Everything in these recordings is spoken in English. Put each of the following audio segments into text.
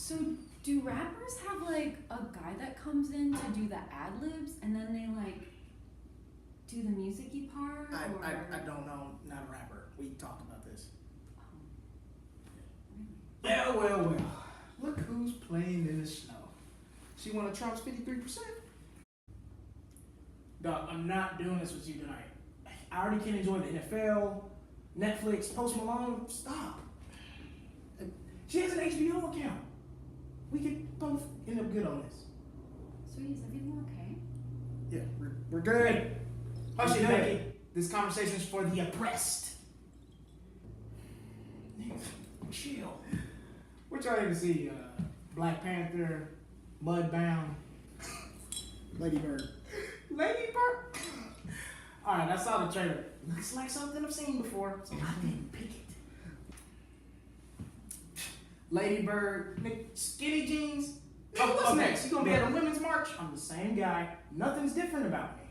So do rappers have like a guy that comes in to do the ad-libs and then they like do the music-y part? I don't know, not a rapper. We talked about this. Oh, really? Well. Look who's playing in the snow. See one of Trump's 53%? Dog, I'm not doing this with you tonight. I already can't enjoy the NFL, Netflix, Post Malone. Stop. She has an HBO account. We could both end up good on this. Sweetie, is everything okay? Yeah, we're good. Hush it, Becky. This conversation is for the oppressed. Chill. What y'all here to see? Black Panther, Mudbound, Lady Bird. Lady Bird? Alright, I saw the trailer. Looks like something I've seen before, so I didn't pick it. Lady Bird, skinny jeans. Oh, what's next? You gonna be at a women's march? I'm the same guy. Nothing's different about me.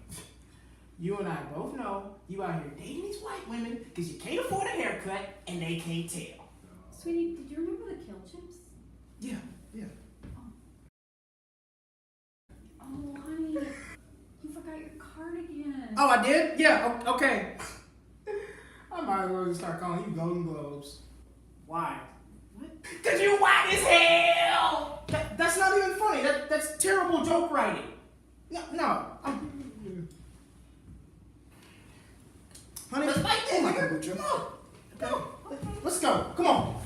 You and I both know you out here dating these white women because you can't afford a haircut and they can't tell. Sweetie, did you remember the kill chips? Yeah. Oh, honey, you forgot your cardigan. Oh, I did? Yeah, okay. I might as well just start calling you Golden Globes. Why? What? Because you white as hell! That's not even funny. That's terrible joke writing. No. Honey, let's fight this, nigga. Come on. Let's go. Come on.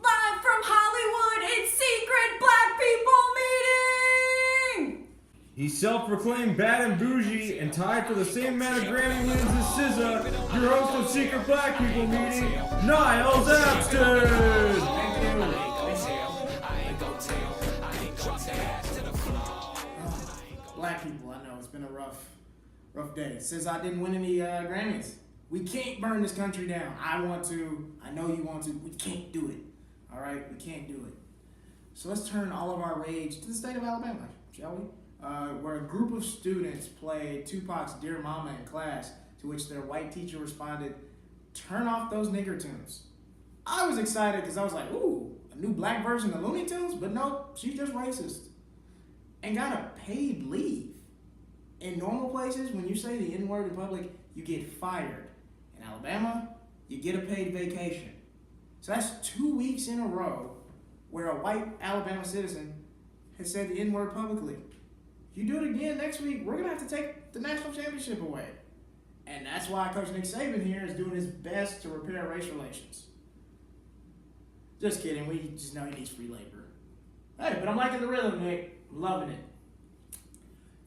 Live from Hollywood, it's Secret Black People Meeting! He's self-proclaimed bad and bougie and tied for the same amount of Grammy wins as SZA, your host of Secret Black People Meeting, Niles Abston! Black people, I know, it's been a rough day. Since I didn't win any Grammys. We can't burn this country down. I want to, I know you want to, we can't do it. All right, we can't do it. So let's turn all of our rage to the state of Alabama, shall we? Where a group of students played Tupac's Dear Mama in class, to which their white teacher responded, "Turn off those nigger tunes." I was excited because I was like, ooh, a new black version of Looney Tunes? But no, she's just racist. And got a paid leave. In normal places, when you say the N-word in public, you get fired. In Alabama, you get a paid vacation. So that's 2 weeks in a row where a white Alabama citizen has said the N-word publicly. If you do it again next week, we're going to have to take the national championship away. And that's why Coach Nick Saban here is doing his best to repair race relations. Just kidding. We just know he needs free labor. Hey, but I'm liking the rhythm, Nick. I'm loving it.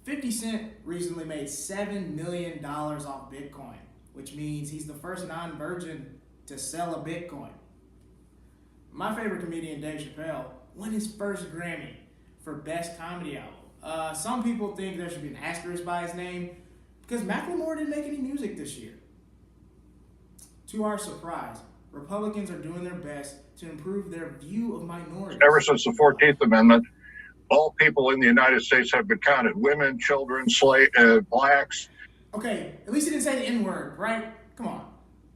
50 Cent recently made $7 million off Bitcoin, which means he's the first non-virgin to sell a Bitcoin. My favorite comedian, Dave Chappelle, won his first Grammy for Best Comedy Album. Some people think there should be an asterisk by his name because Macklemore didn't make any music this year. To our surprise, Republicans are doing their best to improve their view of minorities. Ever since the 14th Amendment, all people in the United States have been counted. Women, children, blacks. Okay, at least he didn't say the N-word, right? Come on.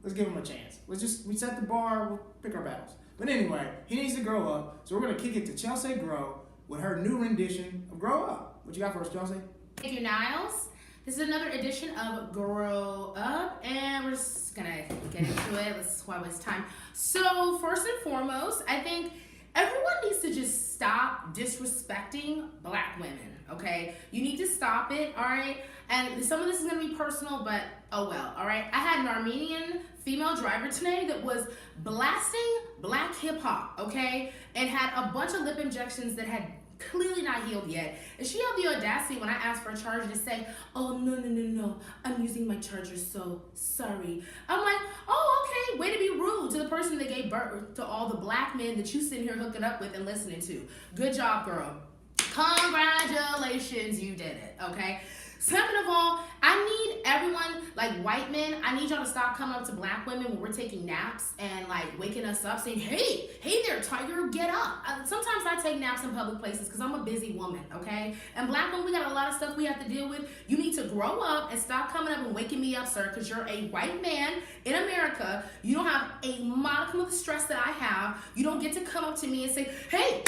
Let's give him a chance. We set the bar, we'll pick our battles. But anyway, he needs to grow up, so we're going to kick it to Chelse Greaux with her new rendition of Grow Up. What you got for us, Chelse? Thank you, Niles. This is another edition of Grow Up, and we're just going to get into it. Let's why waste time. So, first and foremost, I think everyone needs to just stop disrespecting black women, okay? You need to stop it, all right? And some of this is going to be personal, but oh well, all right? I had an Armenian female driver today that was blasting black hip-hop, okay? And had a bunch of lip injections that had clearly not healed yet. And she had the audacity when I asked for a charger to say, "Oh, no, I'm using my charger, so sorry." I'm like, oh, okay, way to be rude to the person that gave birth to all the black men that you sitting here hooking up with and listening to. Good job, girl. Congratulations, you did it, okay? Second of all, I need everyone, like white men, I need y'all to stop coming up to black women when we're taking naps and like waking us up saying, hey there, Tiger, get up. Sometimes I take naps in public places because I'm a busy woman, okay? And black women, we got a lot of stuff we have to deal with. You need to grow up and stop coming up and waking me up, sir, because you're a white man in America. You don't have a modicum of the stress that I have. You don't get to come up to me and say, hey,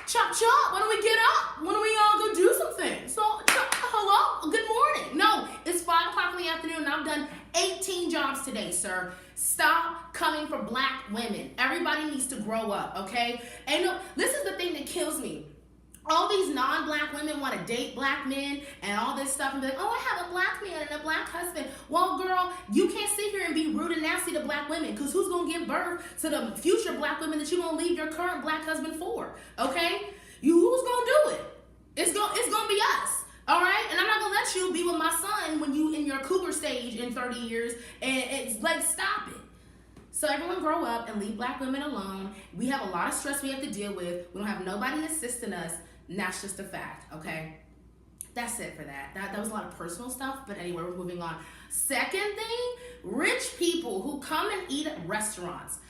chop chop, why don't we get up? Why don't we all go do something? So, hello, good morning. No, it's 5 o'clock in the afternoon and I've done 18 jobs today, sir. Stop coming for black women. Everybody needs to grow up, okay? And no, this is the thing that kills me. All these non-black women want to date black men and all this stuff and be like, oh, I have a black man and a black husband. Well, girl, you can't sit here and be rude and nasty to black women because who's going to give birth to the future black women that you're going to leave your current black husband for, okay? Who's going to do it? It's going to be us. All right, and I'm not gonna let you be with my son when you in your cougar stage in 30 years, and it's like, stop it. So everyone grow up and leave black women alone. We have a lot of stress we have to deal with. We don't have nobody assisting us, and that's just a fact, okay? That's it for that. That was a lot of personal stuff, but anyway, we're moving on. Second thing, rich people who come and eat at restaurants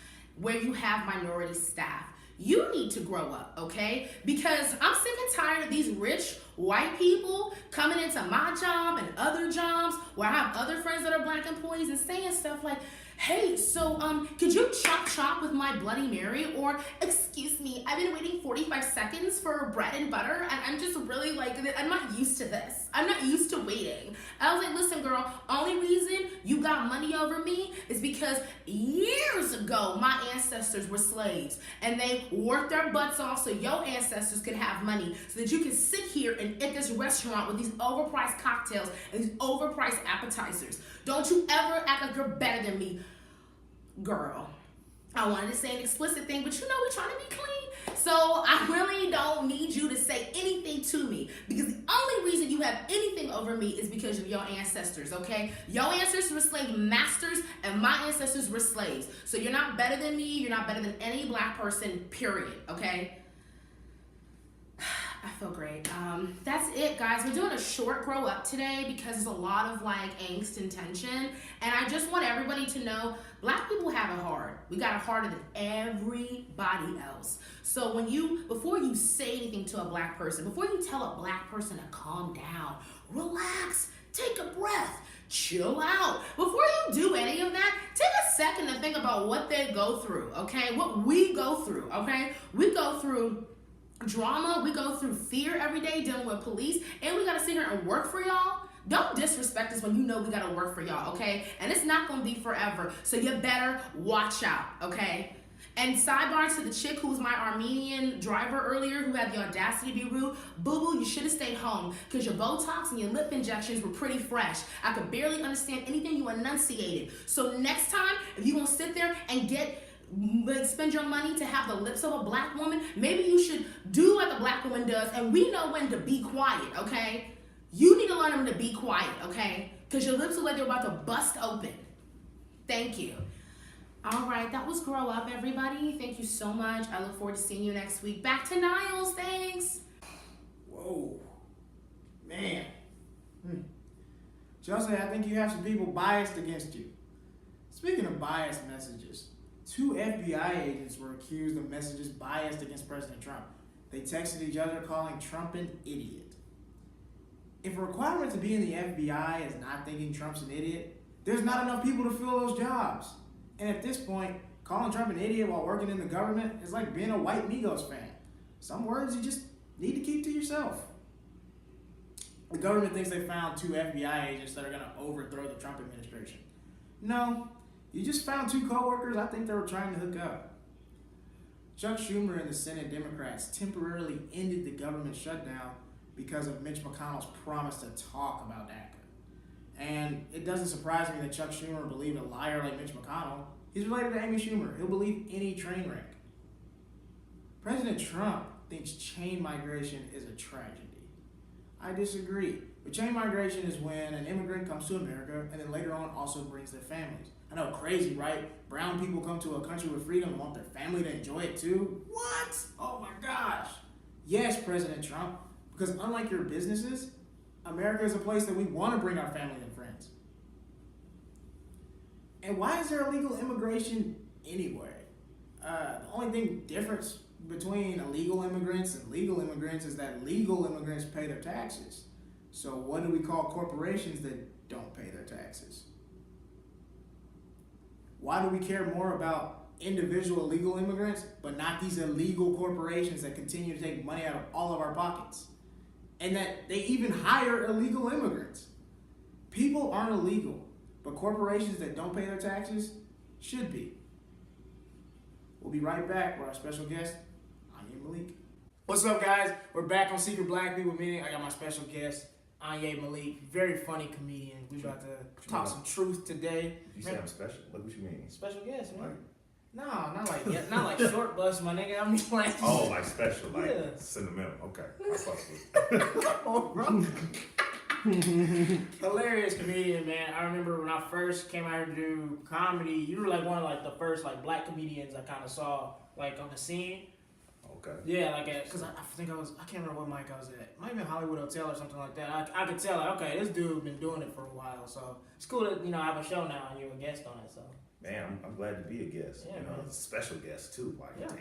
where you have minority staff. You need to grow up, okay? Because I'm sick and tired of these rich white people coming into my job and other jobs where I have other friends that are black employees and saying stuff like, hey, so could you chop with my Bloody Mary? Or, excuse me, I've been waiting 45 seconds for bread and butter and I'm just really like, I'm not used to this. I'm not used to waiting. I was like, listen, girl, only reason you got money over me is because years ago, my ancestors were slaves and they worked their butts off so your ancestors could have money so that you can sit here and at this restaurant with these overpriced cocktails and these overpriced appetizers. Don't you ever act like you're better than me, girl. I wanted to say an explicit thing, but you know we're trying to be clean. So I really don't need you to say anything to me because the only reason you have anything over me is because of your ancestors, okay? Your ancestors were slave masters and my ancestors were slaves. So you're not better than me. You're not better than any black person, period, okay? I feel great. That's it, guys. We're doing a short grow up today because there's a lot of like angst and tension. And I just want everybody to know black people have it hard. We got it harder than everybody else. So before you say anything to a black person, before you tell a black person to calm down, relax, take a breath, chill out. Before you do any of that, take a second to think about what they go through, okay? What we go through, okay? We go through drama, we go through fear every day dealing with police, and we gotta sit here and work for y'all. Don't disrespect us when you know we gotta work for y'all, okay? And it's not gonna be forever, so you better watch out, okay? And sidebar to the chick who was my Armenian driver earlier who had the audacity to be rude, boo-boo, you should have stayed home because your Botox and your lip injections were pretty fresh. I could barely understand anything you enunciated. So next time, if you gonna sit there and spend your money to have the lips of a black woman, maybe you should do like a black woman does, and we know when to be quiet, okay? You need to learn them to be quiet, okay? Because your lips look like they're about to bust open. Thank you. All right, that was Grow Up, everybody. Thank you so much. I look forward to seeing you next week. Back to Niles, thanks. Whoa, man. Chelse, I think you have some people biased against you. Speaking of biased messages, 2 FBI agents were accused of messages biased against President Trump. They texted each other calling Trump an idiot. If a requirement to be in the FBI is not thinking Trump's an idiot, there's not enough people to fill those jobs. And at this point, calling Trump an idiot while working in the government is like being a white Migos fan. Some words you just need to keep to yourself. The government thinks they found 2 FBI agents that are going to overthrow the Trump administration. No. You just found 2 coworkers I think they were trying to hook up. Chuck Schumer and the Senate Democrats temporarily ended the government shutdown because of Mitch McConnell's promise to talk about DACA. And it doesn't surprise me that Chuck Schumer believed a liar like Mitch McConnell. He's related to Amy Schumer. He'll believe any train wreck. President Trump thinks chain migration is a tragedy. I disagree. But chain migration is when an immigrant comes to America and then later on also brings their families. I know, crazy, right? Brown people come to a country with freedom and want their family to enjoy it too? What? Oh my gosh. Yes, President Trump, because unlike your businesses, America is a place that we want to bring our family and friends. And why is there illegal immigration anyway? The only thing difference between illegal immigrants and legal immigrants is that legal immigrants pay their taxes. So what do we call corporations that don't pay their taxes? Why do we care more about individual legal immigrants, but not these illegal corporations that continue to take money out of all of our pockets? And that they even hire illegal immigrants. People aren't illegal, but corporations that don't pay their taxes should be. We'll be right back with our special guest, Anyi Malik. What's up, guys? We're back on Secret Black People Meeting. I got my special guest, Anyi Malik, very funny comedian. We about to talk some truth today. You say I'm special? Like, what you mean? Special guest, man. Like, No, not like short bus, my nigga. I mean like oh, like special, like Yeah. sentimental. Okay, I fuck with. come on, bro. Hilarious comedian, man. I remember when I first came out here to do comedy, you were like one of like the first like black comedians I kind of saw like on the scene. Okay. Yeah, like because I think I can't remember what mic I was at. Might have been Hollywood Hotel or something like that. I could tell like, okay, this dude been doing it for a while, so it's cool that I have a show now and you're a guest on it. So. Man, I'm glad to be a guest. Yeah, you know, man. it's a special guest too. Like, Yeah.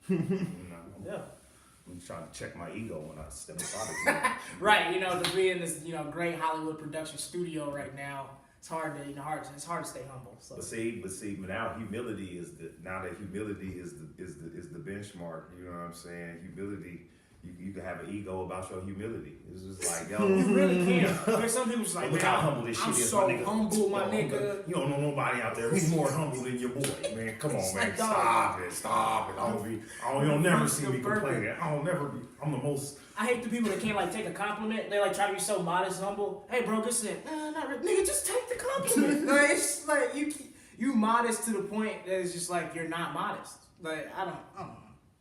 damn. Yeah. I'm trying to check my ego when I step inside of Right, to be in this, great Hollywood production studio right now, it's hard to, it's hard to stay humble. So. But now humility is the benchmark. You know what I'm saying? Humility. You can have an ego about your humility. It's just like, yo. You really can. There's some people just like, look how humble this shit I'm is, so my nigga. humble, my nigga. You don't know nobody out there who's more humble than your boy, man. Come on, man. like, Stop it. You'll never see me Perfect. complaining. I'm the most. I hate the people that can't like take a compliment. They like try to be so modest and humble. Hey, bro, good shit. Not really. Nigga, just take the compliment. Like, it's just like you modest to the point that it's just like you're not modest. Like I don't know.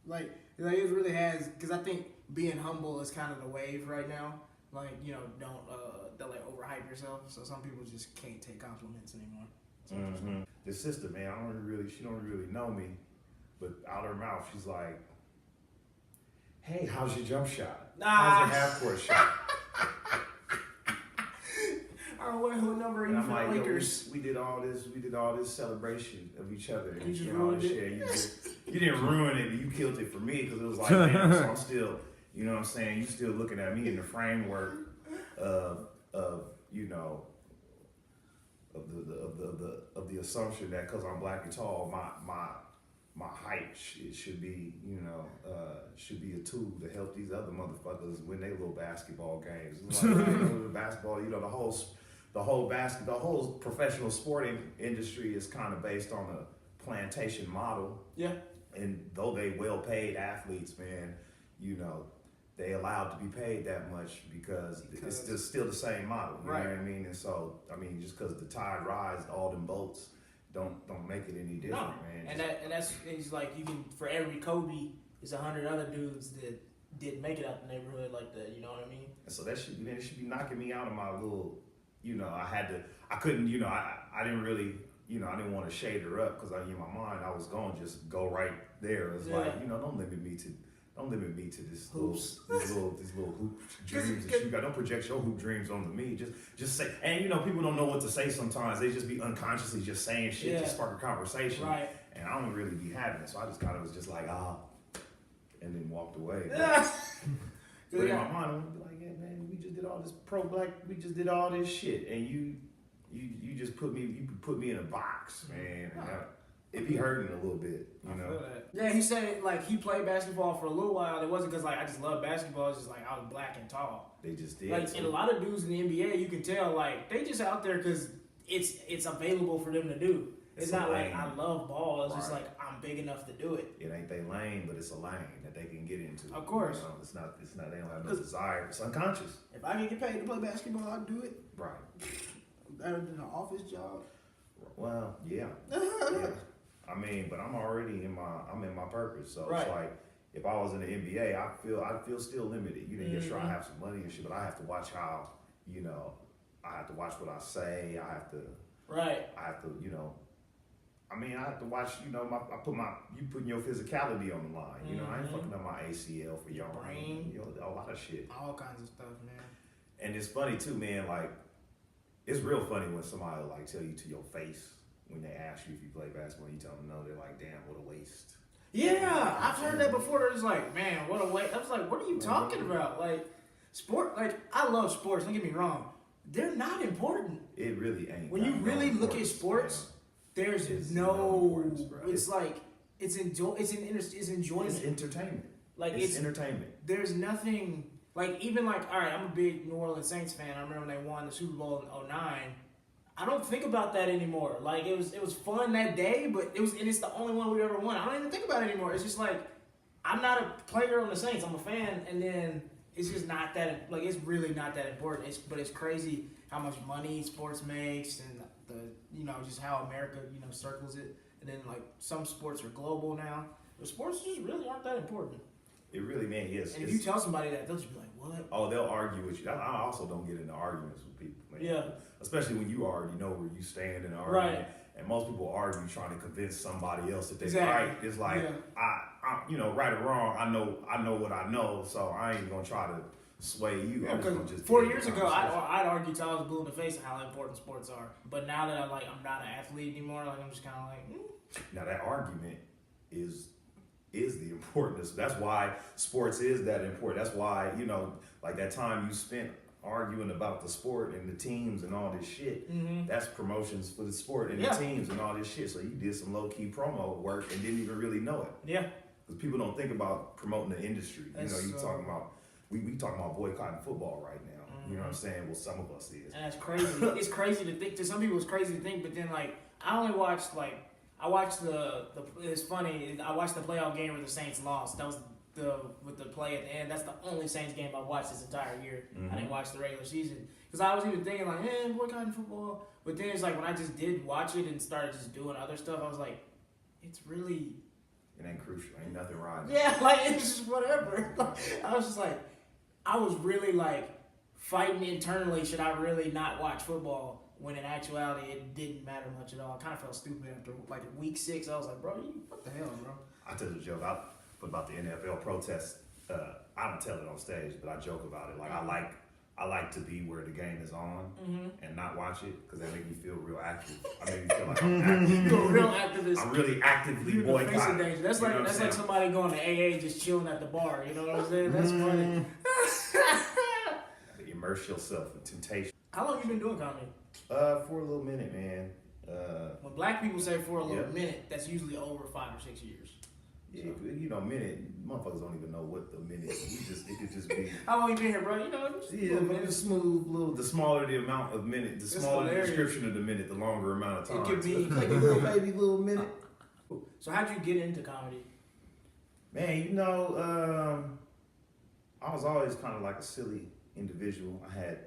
Like it really has, because I think being humble is kind of the wave right now. Like don't like overhype yourself. So some people just can't take compliments anymore. Mm-hmm. The sister, man, she don't really know me, but out her mouth, she's like, "Hey, how's your jump shot? How's your half court shot?" What number are And you I'm for like, the yo, Lakers? we did all this celebration of each other. You just all ruined this it? shit. You didn't ruin it, but you killed it for me because it was like, damn, so I'm still, you know what I'm saying? You still looking at me in the framework of the assumption that because I'm black and tall, my height should be a tool to help these other motherfuckers win their little basketball games. It's like, the basketball, the whole professional sporting industry is kind of based on a plantation model. Yeah. And though they well-paid athletes, man, they allowed to be paid that much because it's just still the same model. You know what I mean? And so, just because the tide rises, all them boats don't make it any different, man. And that's like you can, for every Kobe, there's 100 other dudes that didn't make it out the neighborhood like that. You know what I mean? And so it should be knocking me out of my little. I couldn't. I didn't really. I didn't want to shade her up because in my mind I was going to just go right there. It's like, don't limit me to this Hoops. these little hoop dreams that you got. Don't project your hoop dreams onto me. Just say. And people don't know what to say sometimes. They just be unconsciously just saying shit to spark a conversation. Right. And I don't really be having it, so I just kind of was just like and then walked away. But in my mind, I'm gonna be like, yeah, man, we just did all this pro-black. We just did all this shit, and you just put me in a box, man. And it be hurting a little bit, I feel that. Yeah, he said like he played basketball for a little while. It wasn't because like I just love basketball. It's just like I was black and tall. They just did. Like, and a lot of dudes in the NBA, you can tell like they just out there because it's available for them to do. It's not like I love ball. It's just like I'm big enough to do it. It ain't they lane, but it's a lane that they can get into. Of course. It's not. They don't have no desire. It's unconscious. If I can get paid to play basketball, I'd do it. Right. Better than an office job. Well, yeah. Yeah. But I'm already in my purpose. So it's like if I was in the NBA, I'd feel still limited. Yeah, sure I have some money and shit, but I have to watch how, I have to watch what I say. I have to I have to watch, you putting your physicality on the line. I ain't fucking up my ACL for your brain. A lot of shit. All kinds of stuff, man. And it's funny too, man. Like, it's real funny when somebody like tell you to your face when they ask you if you play basketball. You tell them no. They're like, damn, what a waste. Yeah, I've heard that before. It's like, man, what a waste. I was like, what are you talking about? Like, sport. Like, I love sports. Don't get me wrong. They're not important. It really ain't. When you really look at sports, there's no. It's like it's enjoyment. It's entertainment. Like it's entertainment. There's nothing like even like all right. I'm a big New Orleans Saints fan. I remember when they won the Super Bowl in '09. I don't think about that anymore. Like it was fun that day, but it's the only one we ever won. I don't even think about it anymore. It's just like I'm not a player on the Saints. I'm a fan, and then it's just not that like it's really not that important. But it's crazy how much money sports makes and the just how America circles it. And then like some sports are global now. But sports just really aren't that important. It really, man, yes. And if you tell somebody that, they'll just be like, "What?" Oh, they'll argue with you. I also don't get into arguments with people, man. Yeah. Especially when you already know where you stand in an argument. Right. And most people argue trying to convince somebody else that they're Exactly. right. It's like, I right or wrong, I know what I know, so I ain't gonna try to sway you. Yeah, I'm just because gonna just 4 get years the ago, conversation. I'd argue till I was blue in the face of how important sports are. But now that I'm not an athlete anymore, like I'm just kind of like. Now that argument is the importance. That's why sports is that important. That's why, like that time you spent arguing about the sport and the teams and all this shit, that's promotions for the sport and the teams and all this shit. So you did some low-key promo work and didn't even really know it. Yeah. Because people don't think about promoting the industry. You talking about, we talking about boycotting football right now. You know what I'm saying? Well, some of us is. And that's crazy. It's crazy to think. To some people, it's crazy to think. But then, like, I watched it's funny. I watched the playoff game where the Saints lost. That was with the play at the end. That's the only Saints game I've watched this entire year. I didn't watch the regular season because I was even thinking like, boycotting football. But then it's like when I just did watch it and started just doing other stuff, I was like, it's really. It ain't crucial. Ain't nothing right. Yeah, like it's just whatever. I was just like, I was really like fighting internally. Should I really not watch football? When in actuality, it didn't matter much at all. I kind of felt stupid after like week 6. I was like, bro, what the hell, bro? I tell the joke about the NFL protests. I don't tell it on stage, but I joke about it. Like I like to be where the game is on and not watch it because that make me feel real active. I make me feel like I'm active. You're a real activist. I'm really actively You're the face of boycotting. danger. That's like somebody going to AA just chilling at the bar. You know what I'm saying? That's funny. Immerse yourself in temptation. How long you been doing comedy? For a little minute, man. When black people say for a little minute, that's usually over 5 or 6 years. Yeah, minute. Motherfuckers don't even know what the minute. It could just be. How long you been here, bro? Just smooth little. The smaller the amount of minute, the smaller the description of the minute, the longer amount of time. It could be like a little baby, little minute. So how'd you get into comedy? Man, I was always kind of like a silly individual. I had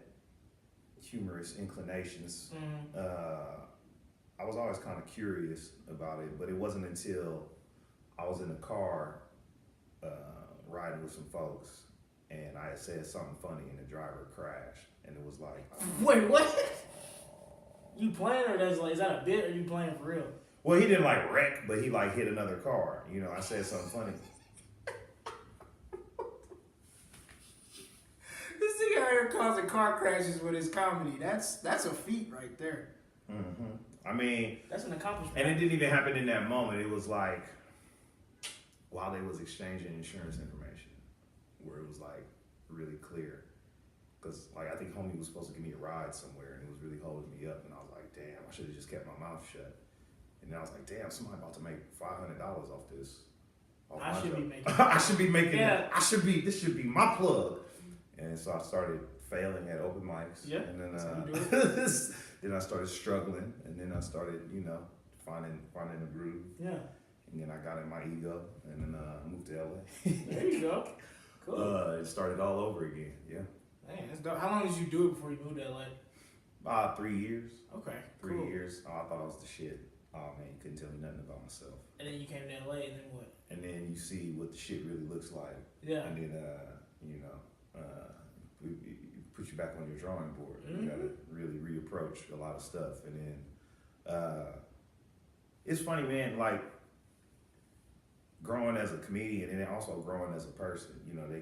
humorous inclinations. I was always kind of curious about it, but it wasn't until I was in a car riding with some folks, and I had said something funny, and the driver crashed, and it was like, wait, what? You playing or is that a bit, or you playing for real? Well, he didn't like wreck, but he like hit another car. I said something funny. This nigga out here causing car crashes with his comedy. That's a feat right there. I mean, that's an accomplishment. And it didn't even happen in that moment. It was like while they was exchanging insurance information, where it was like really clear. Because like I think homie was supposed to give me a ride somewhere, and it was really holding me up, and I was like, damn, I should have just kept my mouth shut. And then I was like, damn, somebody about to make $500 off this. I should be making. I should be making. Yeah. This should be my plug. And so I started failing at open mics. Yeah. And then then I started struggling, and then I started, finding a groove. Yeah. And then I got in my ego, and then I moved to LA. There you go. Cool. It started all over again. Yeah. Man, that's dope. How long did you do it before you moved to LA? 3 years. Okay. 3 years. I thought I was the shit. Oh man, you couldn't tell me nothing about myself. And then you came to LA, and then what? And then you see what the shit really looks like. Yeah. And then we put you back on your drawing board. You gotta really reapproach a lot of stuff. And then it's funny, man, like growing as a comedian and then also growing as a person. You know, they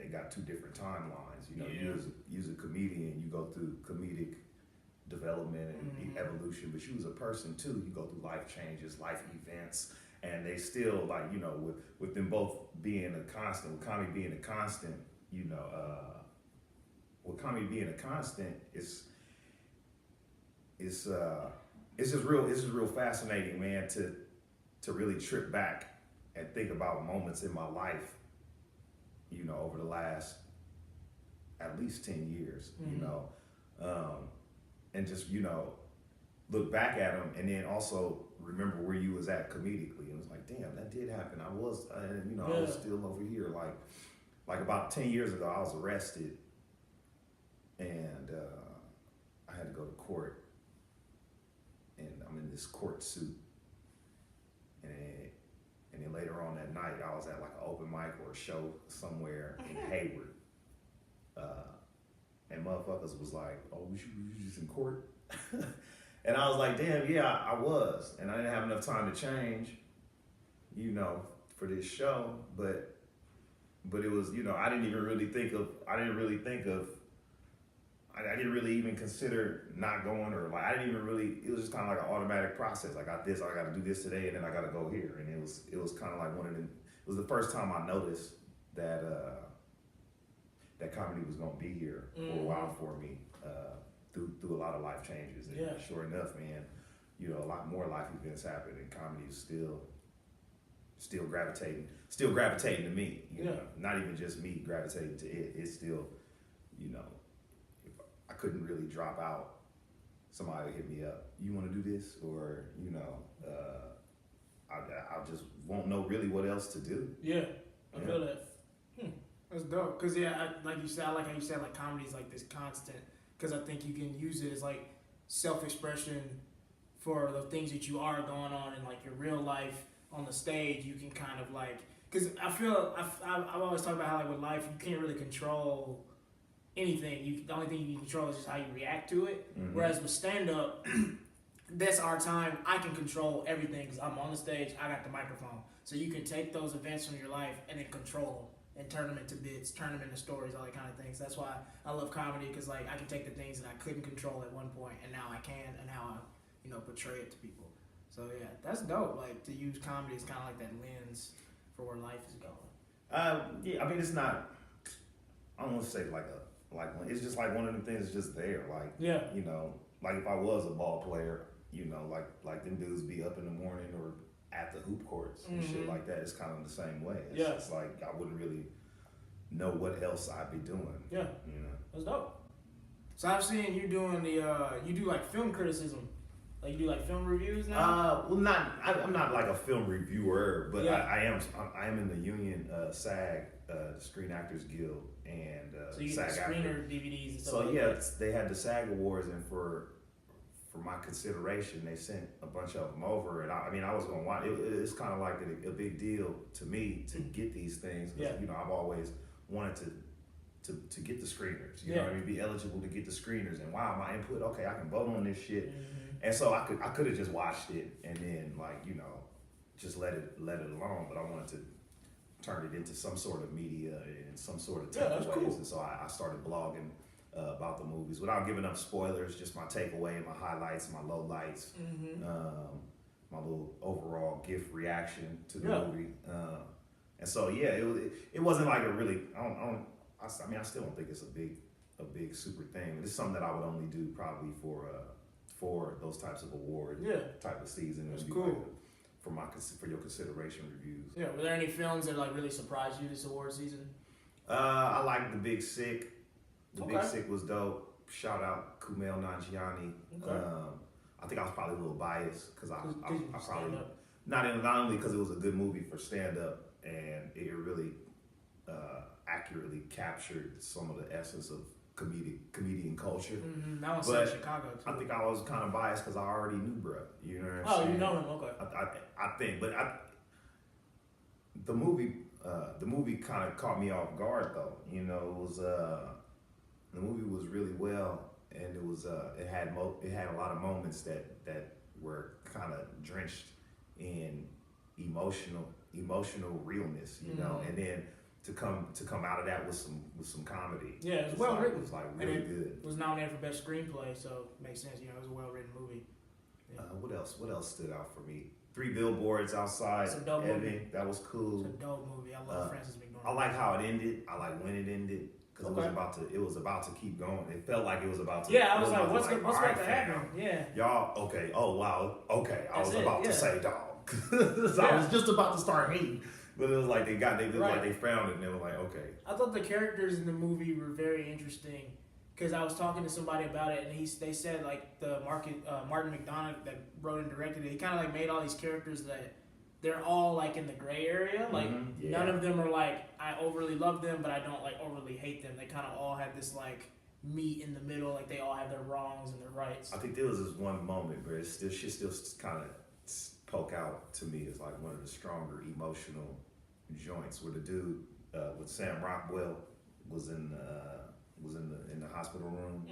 got two different timelines. You know, you as a comedian, you go through comedic development and evolution, but you as a person too, you go through life changes, life events, and they still like, you know, with them both being a constant, with comedy being a constant, you know, with comedy being a constant, it's just real fascinating, man, to really trip back and think about moments in my life, you know, over the last at least 10 years, you know, and just, you know, look back at them and then also remember where you was at comedically. And it was like, damn, that did happen. I was still over here. Like about 10 years ago, I was arrested and I had to go to court and I'm in this court suit. And then later on that night, I was at like an open mic or a show somewhere in Hayward. And motherfuckers was like, oh, you just in court? And I was like, damn, yeah, I was. And I didn't have enough time to change, you know, for this show. But it was, you know, I didn't really even consider not going or like, it was just kind of like an automatic process. I got this, I got to do this today, and then I got to go here. And it was kind of like it was the first time I noticed that, that comedy was going to be here for a while for me, through a lot of life changes. And sure enough, man, you know, a lot more life events happen and comedy is still gravitating to me, you know, not even just me gravitating to it. It's still, you know, I couldn't really drop out. Somebody would hit me up. You want to do this? Or, you know, I just won't know really what else to do. Yeah, I feel that. That's dope. Because, like you said, I like how you said, like, comedy is like this constant. Because I think you can use it as, like, self-expression for the things that you are going on in, like, your real life on the stage. You can kind of, like, because I've always talked about how, like, with life, you can't really control anything. The only thing you can control is just how you react to it. Whereas with stand-up, that's our time. I can control everything because I'm on the stage. I got the microphone. So you can take those events from your life and then control them and turn them into bits, turn them into stories, all that kind of things. That's why I love comedy, because like I can take the things that I couldn't control at one point and now I can, and how I, you know, portray it to people. So yeah, that's dope. Like to use comedy is kind of like that lens for where life is going. Yeah, I mean, it's not, I don't want to say it's just like one of them things that's just there. Like, you know, like if I was a ball player, you know, like them dudes be up in the morning or at the hoop courts and shit like that. It's kind of the same way. It's like I wouldn't really know what else I'd be doing. Yeah, you know, that's dope. So I've seen you doing you do like film criticism, like you do like film reviews now. Well, I'm not like a film reviewer, but I am in the union SAG, Screen Actors Guild, and so you SAG get the screener DVDs and stuff. So like that. they had the SAG Awards, and for my consideration, they sent a bunch of them over, and I was gonna watch. It's kind of like a big deal to me to get these things, because you know I've always wanted to get the screeners. You know what I mean? Be eligible to get the screeners, and wow, my input. Okay, I can vote on this shit, and so I could have just watched it and then like, you know, just let it alone. But I wanted to turn it into some sort of media in some sort of type of ways, cool. And so I started blogging about the movies without giving up spoilers, just my takeaway and my highlights, my lowlights, my little overall gift reaction to the movie. And so it wasn't like a really, I still don't think it's a big super thing. It's something that I would only do probably for those types of award type of season. That's cool. Like for your consideration reviews. Yeah, were there any films that like really surprised you this award season? I like The Big Sick. The Big Sick was dope. Shout out Kumail Nanjiani. I think I was probably a little biased because I probably not only because it was a good movie for stand up and it really accurately captured some of the essence of comedian culture. That was in Chicago too. I think I was kind of biased because I already knew bruh. You know what I'm saying? You know him, okay. I think, but the movie kind of caught me off guard though. You know, it was the movie was really well, and it was it had a lot of moments that were kind of drenched in emotional realness, you know, and then to come out of that with some comedy. Yeah, it was well written. It was like really good. It was nominated for best screenplay, so it makes sense. You know, it was a well written movie. Yeah. What else stood out for me? 3 Billboards Outside Ebbing. That was cool. It's a dope movie. I love Frances McDormand. I like how it ended. I like when it ended because it was about to keep going. It felt like it was about to. Yeah, I was like, what's about to happen? Yeah. Y'all, okay. Oh wow. Okay, I was about to say dog. So I was just about to start hating, but it was like they found it and they were like, okay. I thought the characters in the movie were very interesting because I was talking to somebody about it and they said like the Martin McDonagh that wrote and directed it, he kind of like made all these characters that they're all like in the gray area. Like none of them are like I overly love them, but I don't like overly hate them. They kind of all had this like meet in the middle, like they all have their wrongs and their rights. I think there was this one moment where she still kind of poke out to me as like one of the stronger emotional joints where the dude with Sam Rockwell was in the hospital room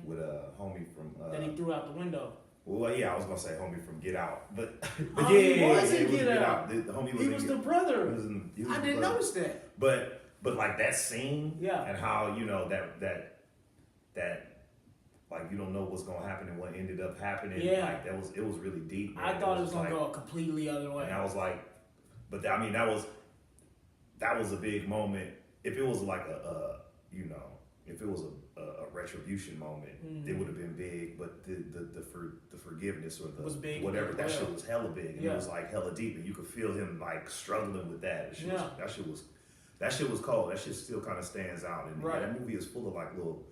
with a homie from that he threw out the window. Well, yeah, I was gonna say homie from Get Out, but he was in Get Out. The homie was he was the brother. He was I didn't notice that. But like that scene, and how you know that like you don't know what's gonna happen and what ended up happening. Yeah, like it was really deep. Man. I thought it was gonna go a completely other way. And I was like, but I mean that was a big moment. If it was like if it was a retribution moment, it would have been big. But the forgiveness or the was big, whatever that shit was hella big, and it was like hella deep, and you could feel him like struggling with that. That shit was cold. That shit still kind of stands out, and that movie is full of like little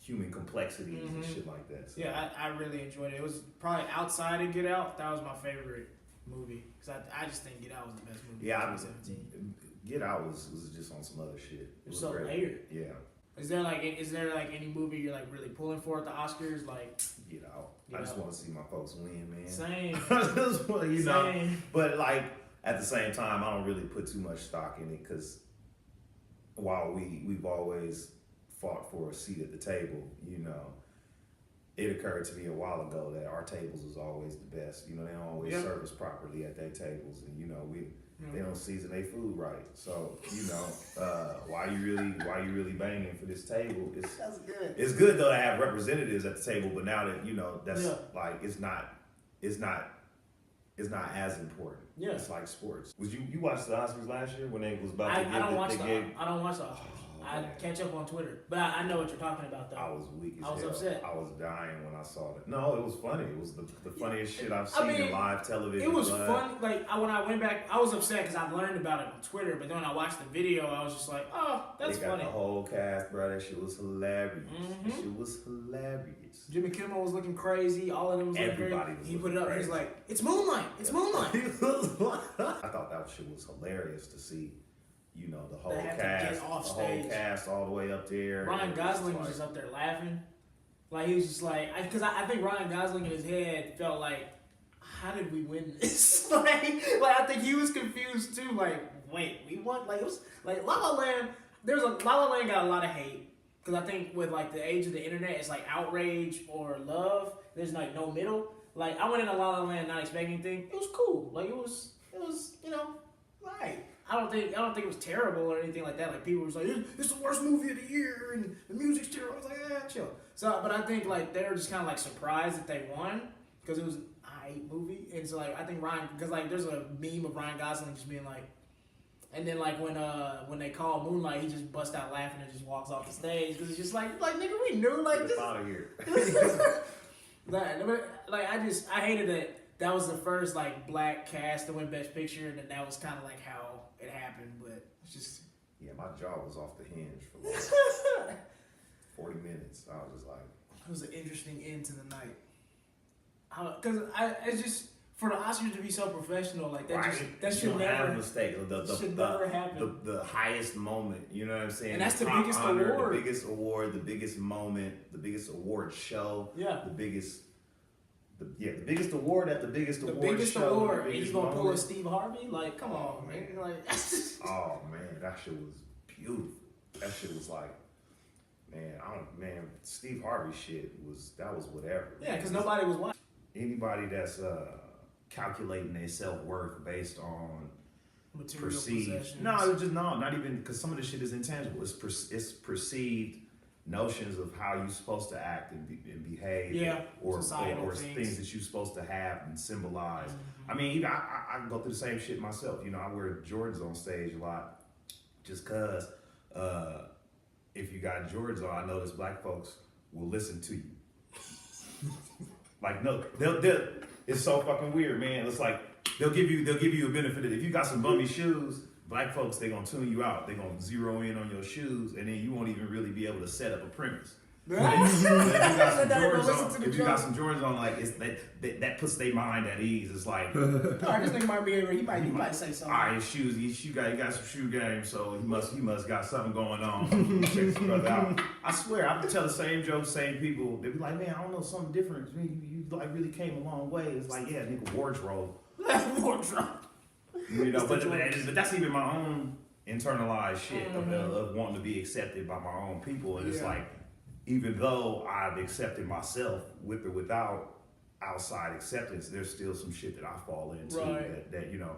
human complexities and shit like that. So. Yeah, I really enjoyed it. It was probably outside of Get Out. That was my favorite movie because I just think Get Out was the best movie. Yeah, 2017. Get Out was just on some other shit. It was so layered. Yeah. Is there like any movie you're like really pulling for at the Oscars? Like Get Out. I just want to see my folks win, man. Same. I just want, know. But like at the same time, I don't really put too much stock in it because while we've always fought for a seat at the table, it occurred to me a while ago that our tables is always the best. They don't always serve us properly at their tables, and they don't season their food right. So why you really banging for this table? That's good. It's good though to have representatives at the table, but now that that's like it's not as important. Yeah, it's like sports. Was you watched the Oscars last year when they was about to give I don't watch the Oscars. I catch up on Twitter, but I know what you're talking about though. I was weak as hell. I was upset. I was dying when I saw it. No, it was funny. It was the funniest shit I've seen in live television. It was fun. Like when I went back, I was upset because I learned about it on Twitter. But then when I watched the video, I was just like, "Oh, that's funny." They got the whole cast, bro. That shit was hilarious. That shit was hilarious. Jimmy Kimmel was looking crazy. All of them was looking crazy. He put it up. He's like, "It's Moonlight. It's Moonlight." I thought that shit was hilarious to see. The whole cast all the way up there. Ryan Gosling was just up there laughing. Like, he was just like, because I think Ryan Gosling in his head felt like, how did we win this? like I think he was confused too. Like, wait, we won? Like, it was like La La Land. La La Land got a lot of hate. Because I think with like the age of the internet, it's like outrage or love. There's like no middle. Like, I went into La La Land not expecting anything. It was cool. Like, it was right. I don't think it was terrible or anything like that. Like, people were just like, it's the worst movie of the year and the music's terrible. I was like, chill. So, but I think like they were just kind of like surprised that they won because it was an I movie. And so like I think Ryan, because like there's a meme of Ryan Gosling just being like, and then like when they call Moonlight, he just busts out laughing and just walks off the stage because it's just like nigga, we knew like this. Out of here. I hated that. That was the first like black cast to win Best Picture, and then that was kind of like how it happened. But it's just my jaw was off the hinge for like 40 minutes. I was just like, it was an interesting end to the night. Because it's just for the Oscars to be so professional, like that should never have mistakes. Should never happen. The highest moment, you know what I'm saying? And that's the biggest honor, award, the biggest award, the biggest moment, the biggest award show. Yeah, the biggest award at the biggest award show. The biggest award, and you gonna pull a Steve Harvey? Like, come on, man. Like, oh man, that shit was beautiful. That shit was like, Steve Harvey shit was whatever. Yeah, because nobody was watching. Anybody that's calculating their self-worth based on Material perceived. possessions. No, it's just not even because some of this shit is intangible. It's perceived notions of how you're supposed to act and behave. Yeah, or societal things that you're supposed to have and symbolize. Mm-hmm. I mean, even I go through the same shit myself. You know, I wear Jordans on stage a lot just cause if you got Jordans on, I notice black folks will listen to you. Like, no, they'll it's so fucking weird, man. It's like they'll give you a benefit. If you got some bummy shoes, black folks, they gonna tune you out. They gonna zero in on your shoes, and then you won't even really be able to set up a premise. But if you got some Jordans on, like it's that puts their mind at ease. It's like, this nigga might be able. He might say something. all right, his shoes. He got some shoe game, so he must got something going on. Check this brother out. I swear, I can tell the same jokes, same people. They be like, man, I don't know, something different. You like really came a long way. It's like, yeah, nigga, wardrobe. Wardrobe. You know, but that's even my own internalized shit of wanting to be accepted by my own people, and it's like, even though I've accepted myself with or without outside acceptance, there's still some shit that I fall into that you know,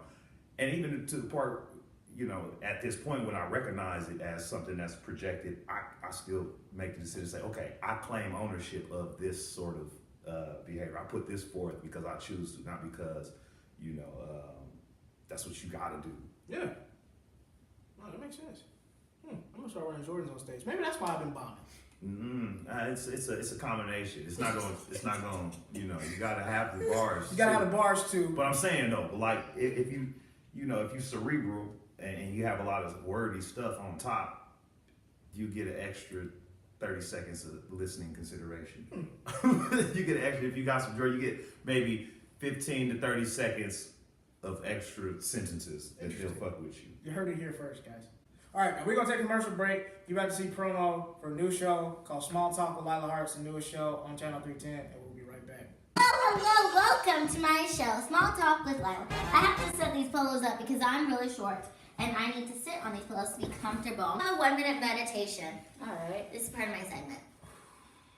and even to the part, you know, at this point when I recognize it as something that's projected, I still make the decision to say, okay, I claim ownership of this sort of behavior. I put this forth because I choose to, not because, you know, that's what you gotta do. Yeah. No, that makes sense. I'm gonna start wearing Jordans on stage. Maybe that's why I've been bombing. It's a combination. It's not going. You know, you gotta have the bars. You gotta have the bars too. But I'm saying though, like if you cerebral and you have a lot of wordy stuff on top, you get an extra 30 seconds of listening consideration. You get an extra, if you got some joy, you get maybe 15 to 30 seconds of extra sentences that they'll fuck with you. You heard it here first, guys. All right, we're going to take a commercial break. You're about to see promo for a new show called Small Talk with Lila Hart's newest show on Channel 310, and we'll be right back. Hello, welcome to my show, Small Talk with Lila. I have to set these pillows up because I'm really short, and I need to sit on these pillows to be comfortable. A 1-minute meditation. All right, this is part of my segment.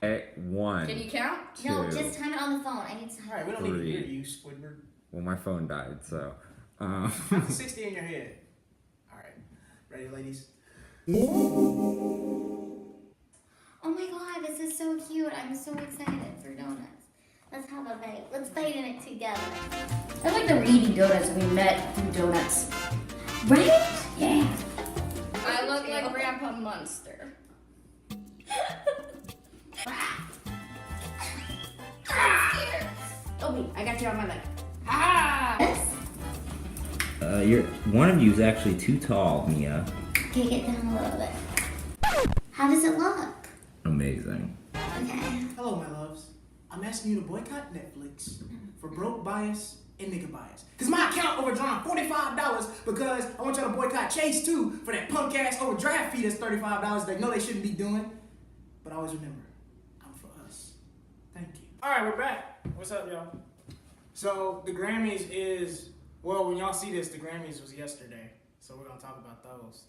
Okay, 1. Can you count? No, 2, just time it on the phone. I need to. All right, we don't need to hear you, Squidward. Well, my phone died, so. 60 in your head. All right, ready, ladies? Oh my god, this is so cute. I'm so excited for donuts. Let's have a bite. Let's bite in it together. I like that we're eating donuts and we met through donuts. Right? Yeah. I look like Grandpa Munster. Oh wait, I got you on my leg. Yes? One of you is actually too tall, Mia. Okay, get down a little bit. How does it look? Amazing. Okay. Hello, my loves. I'm asking you to boycott Netflix for broke bias and nigga bias. Because my account overdrawn $45 because I want y'all to boycott Chase too for that punk ass overdraft fee that's $35 they know they shouldn't be doing. But always remember, I'm for us. Thank you. All right, we're back. What's up, y'all? So the Grammys is, well, when y'all see this, the Grammys was yesterday. So we're going to talk about those.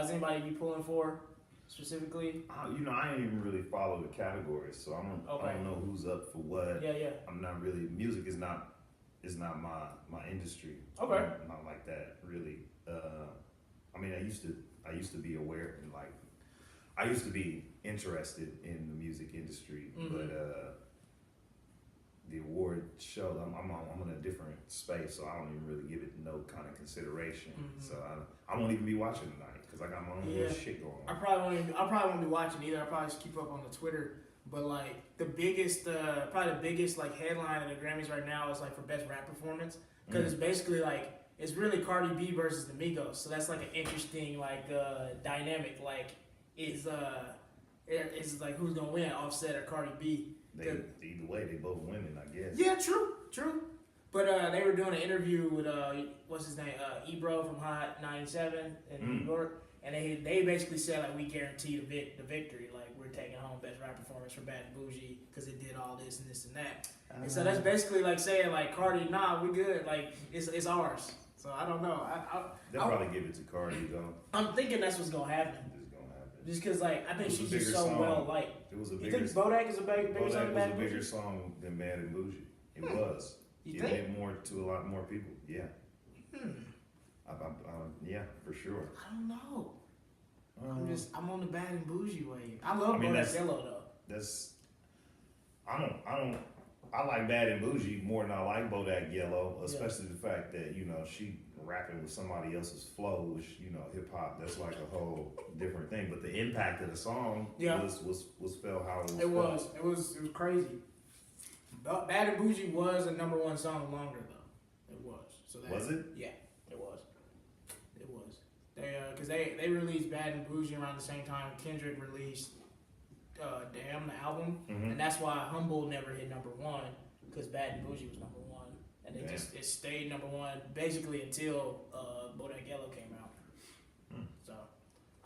Is anybody you pulling for specifically? You know, I ain't even really follow the categories, so I don't know who's up for what. Yeah. I'm not really, music is not my industry. Okay. I'm not like that really. I mean, I used to be aware and like I used to be interested in the music industry, but the award show, I'm in a different space, so I don't even really give it no kind of consideration. So I won't even be watching tonight because I got my own little shit going on. I probably won't be watching either. I probably just keep up on the Twitter. But like the biggest, probably the biggest like headline of the Grammys right now is like for best rap performance because it's basically like it's really Cardi B versus the Migos. So that's like an interesting like dynamic. Like it's like who's gonna win, Offset or Cardi B? Either way, they both women, I guess. Yeah, true. But they were doing an interview with what's his name, Ebro from Hot 97 in New York, and they basically said like we guarantee the victory, like we're taking home best rap performance for Bad and Bougie because it did all this and this and that. And so that's basically like saying like Cardi, nah, we good, like it's ours. So I don't know. They'll probably give it to Cardi though. I'm thinking that's what's gonna happen. Just because, like, I think she's just so well liked. It was a you bigger. think Bodak is a bigger song than Bad and Bougie? Bodak was a bigger song than Bad and Bougie. It was. You Giving think? it more to a lot more people. Yeah. Yeah, for sure. I don't know. Um, I'm on the bad and bougie wave. I love I mean, Bodak that's- Yellow though. I like Bad and Bougie more than I like Bodak Yellow, especially the fact that, you know, she rapping with somebody else's flow, which, you know, hip hop, that's like a whole different thing. But the impact of the song was felt how it was. It was crazy. But Bad and Bougie was a #1 song longer though. It was. So that, Was it? Yeah, it was. It was. Because they released Bad and Bougie around the same time Kendrick released Damn, the album, and that's why Humble never hit #1 because Bad and Bougie was #1, and it stayed #1 basically until Bodak Yellow came out. So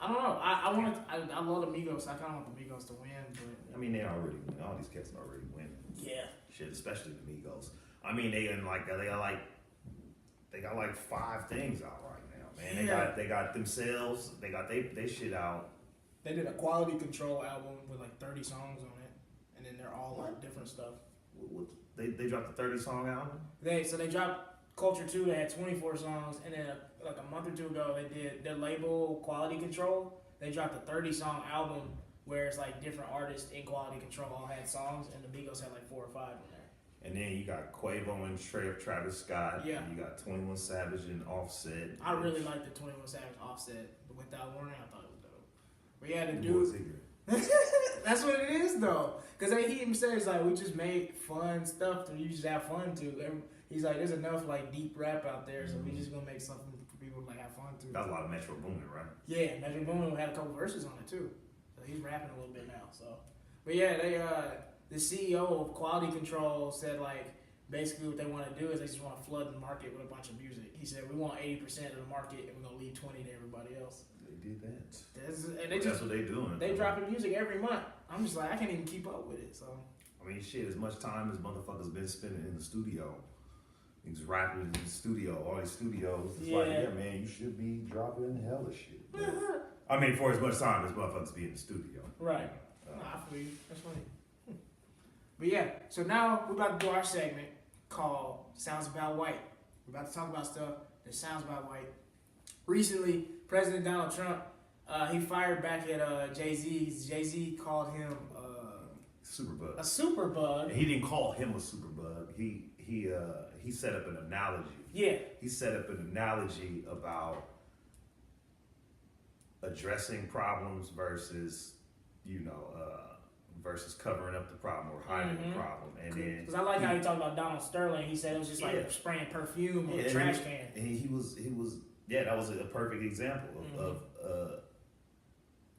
I don't know. I love the Migos. I kind of want the Migos to win, but I mean, they already win. All these cats are already winning. yeah, Shit, especially the Migos. I mean, they got like 5 things out right now, man. Yeah. They got themselves. They got they shit out. they did a Quality Control album with like 30 songs on it, and then they're all like different stuff. They dropped the 30-song album. They dropped Culture 2. They had 24 songs, and then like a month or two ago, they did their label Quality Control. They dropped a 30-song album where it's like different artists in Quality Control all had songs, and the Migos had like 4 or 5 in there. And then you got Quavo and Travis Scott. Yeah. You got 21 Savage and Offset. I really like the 21 Savage Offset, but Without Warning, I thought it was dope. But yeah, the Boys dude. here. That's what it is though, because he even says like we just made fun stuff that you just have fun to. He's like, there's enough like deep rap out there, so we just gonna make something for people to like have fun to. That's a lot of Metro Boomin, right? Yeah, Metro Boomin had a couple verses on it too, so he's rapping a little bit now. So, but yeah, the CEO of Quality Control said like basically what they want to do is they just want to flood the market with a bunch of music. He said we want 80% of the market and we're gonna leave 20 to everybody else. They did that. That's what they doing. They dropping music every month. I'm just like I can't even keep up with it. So I mean, shit, as much time as motherfuckers been spending in the studio, these rappers in the studio, all these studios, it's like, yeah, man, you should be dropping hella shit. But, I mean, for as much time as motherfuckers be in the studio. right. I feel you. That's funny. But yeah, so now we're about to do our segment called Sounds About White. We're about to talk about stuff that sounds about white. Recently, President Donald Trump, he fired back at Jay-Z. Jay-Z called him Superbug. a superbug. And he didn't call him a superbug. He set up an analogy. Yeah. He set up an analogy about addressing problems versus, versus covering up the problem or hiding the problem. And then Because I like how he talked about Donald Sterling. He said it was just like spraying perfume on a trash can. And he was that was a perfect example of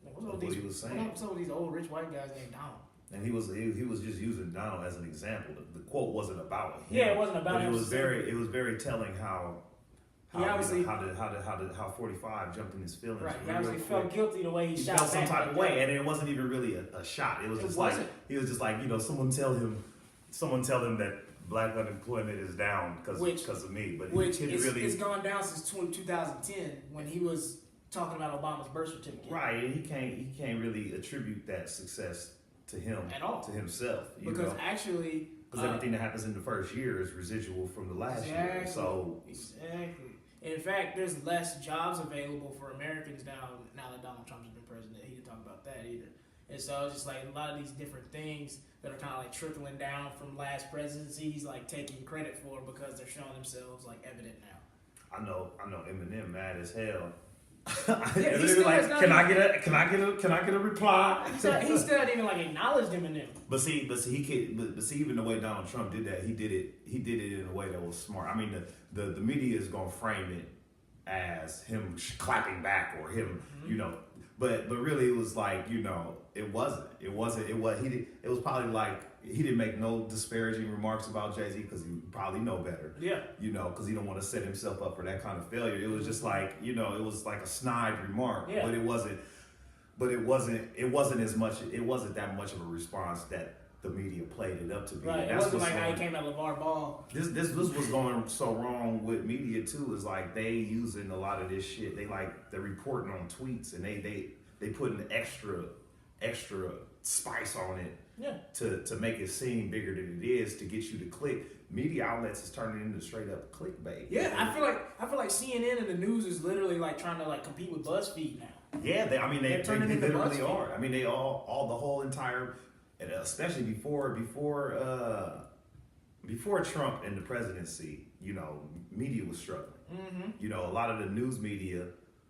what he was saying. What's up with these old rich white guys named Donald? And he was just using Donald as an example. The quote wasn't about him. Yeah, it wasn't about him. It was very telling how 45 jumped in his feelings. Right, he obviously felt guilty the way he shot felt some back type like of way, that. and it wasn't even really a shot. It was just wasn't. like he was just like, someone tell him that black unemployment is down because of me. But it's gone down since 2010 when he was talking about Obama's birth certificate. Right, and he can't really attribute that success to him at all, to himself. Because actually, everything that happens in the first year is residual from the last year. So exactly. In fact, there's less jobs available for Americans now that Donald Trump has been president. He didn't talk about that either. And so it's just like a lot of these different things that are kind of like trickling down from last presidency. He's like taking credit for because they're showing themselves like evident now. I know Eminem mad as hell. Can I get a reply? He still didn't even like acknowledge Eminem. But see, even the way Donald Trump did that, he did it in a way that was smart. I mean, the media is gonna frame it as him clapping back or him, but really it was like, it wasn't. It was probably like he didn't make no disparaging remarks about Jay-Z because he probably know better. Yeah. Because he don't want to set himself up for that kind of failure. It was just like, it was like a snide remark, yeah. but it wasn't as much. It wasn't that much of a response that the media played it up to be. Right. It wasn't like how he came at LeVar Ball. This was going so wrong with media too. Is like they using a lot of this shit. They're reporting on tweets and they putting extra extra spice on it Yeah. to make it seem bigger than it is, to get you to click. Media outlets is turning into straight up clickbait. Yeah, I feel like CNN and the news is literally like trying to like compete with BuzzFeed now. Yeah, they turning into literally BuzzFeed. are. I mean, they all the whole entire, and especially before Trump and the presidency, you know, media was struggling. Mm-hmm. You know, a lot of the news media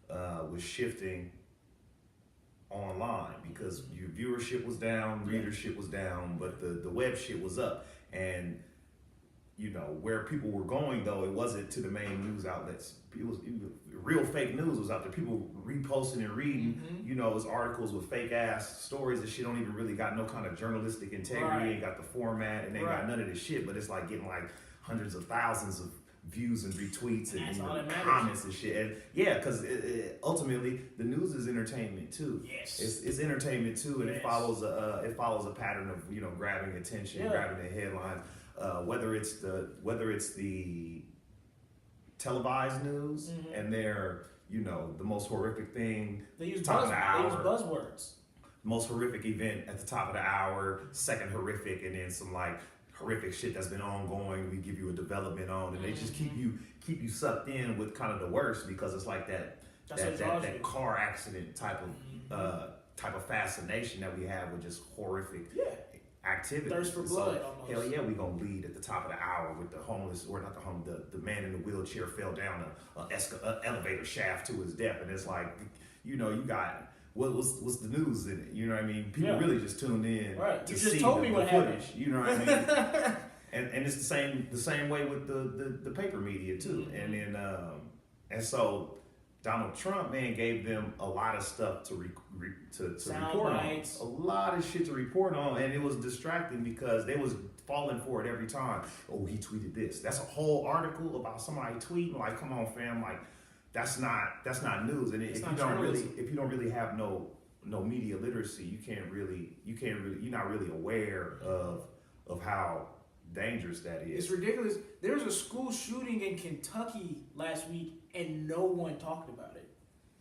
was shifting online because your viewership was down, readership was down, but the web shit was up. And you know, where people were going though, it wasn't to the main news outlets. It was real fake news was out there. People reposting and reading, you know, it's articles with fake ass stories that shit don't even really got no kind of journalistic integrity, ain't got the format, and they got none of this shit. But it's like getting like hundreds of thousands of views and retweets and you know, comments and shit. And yeah, because ultimately the news is entertainment too. Yes, it's entertainment too, and it follows a pattern of, you know, grabbing attention, grabbing the headlines. Whether it's the televised news and they're, you know, the most horrific thing, they use top of the hour, they use buzzwords. Most horrific event at the top of the hour, second horrific, and then some like horrific shit that's been ongoing. We give you a development on, and they just keep you sucked in with kind of the worst, because it's like that car accident type of fascination that we have with just horrific activity. Thirst for blood, almost. Hell yeah, we gonna lead at the top of the hour with the homeless, or not the homeless, the man in the wheelchair fell down a elevator shaft to his death, and it's like, you know, you got what's the news in it? You know what I mean? People really just tuned in to see the footage. You know what I mean? and it's the same way with the paper media too. And then and so Donald Trump, man, gave them a lot of stuff to report on. A lot of shit to report on, and it was distracting because they was falling for it every time. Oh, he tweeted this. That's a whole article about somebody tweeting. Like, come on, fam. Like, that's not news. And if you don't really have no media literacy, you're not really aware of how dangerous that is. It's ridiculous. There was a school shooting in Kentucky last week, and no one talked about it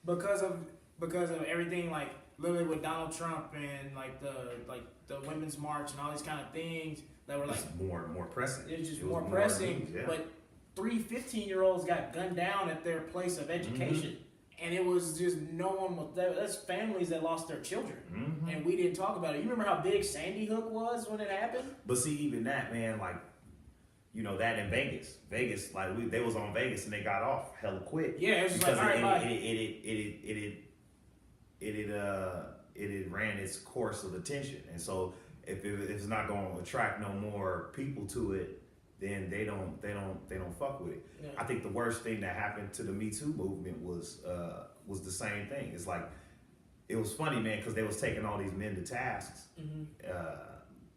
because of everything, like literally with Donald Trump and like the women's march and all these kind of things that were like more pressing. It was more pressing, but 3 15-year-olds got gunned down at their place of education. And it was just no one was there. That's families that lost their children. And we didn't talk about it. You remember how big Sandy Hook was when it happened? But see, even that, man, like, you know, that in Vegas, like they was on Vegas and they got off hella quick. Yeah, it was just because like, all right, it ran its course of attention. And so if it's not going to attract no more people to it, then they don't fuck with it. Yeah. I think the worst thing that happened to the Me Too movement was the same thing. It's like, it was funny, man, because they was taking all these men to tasks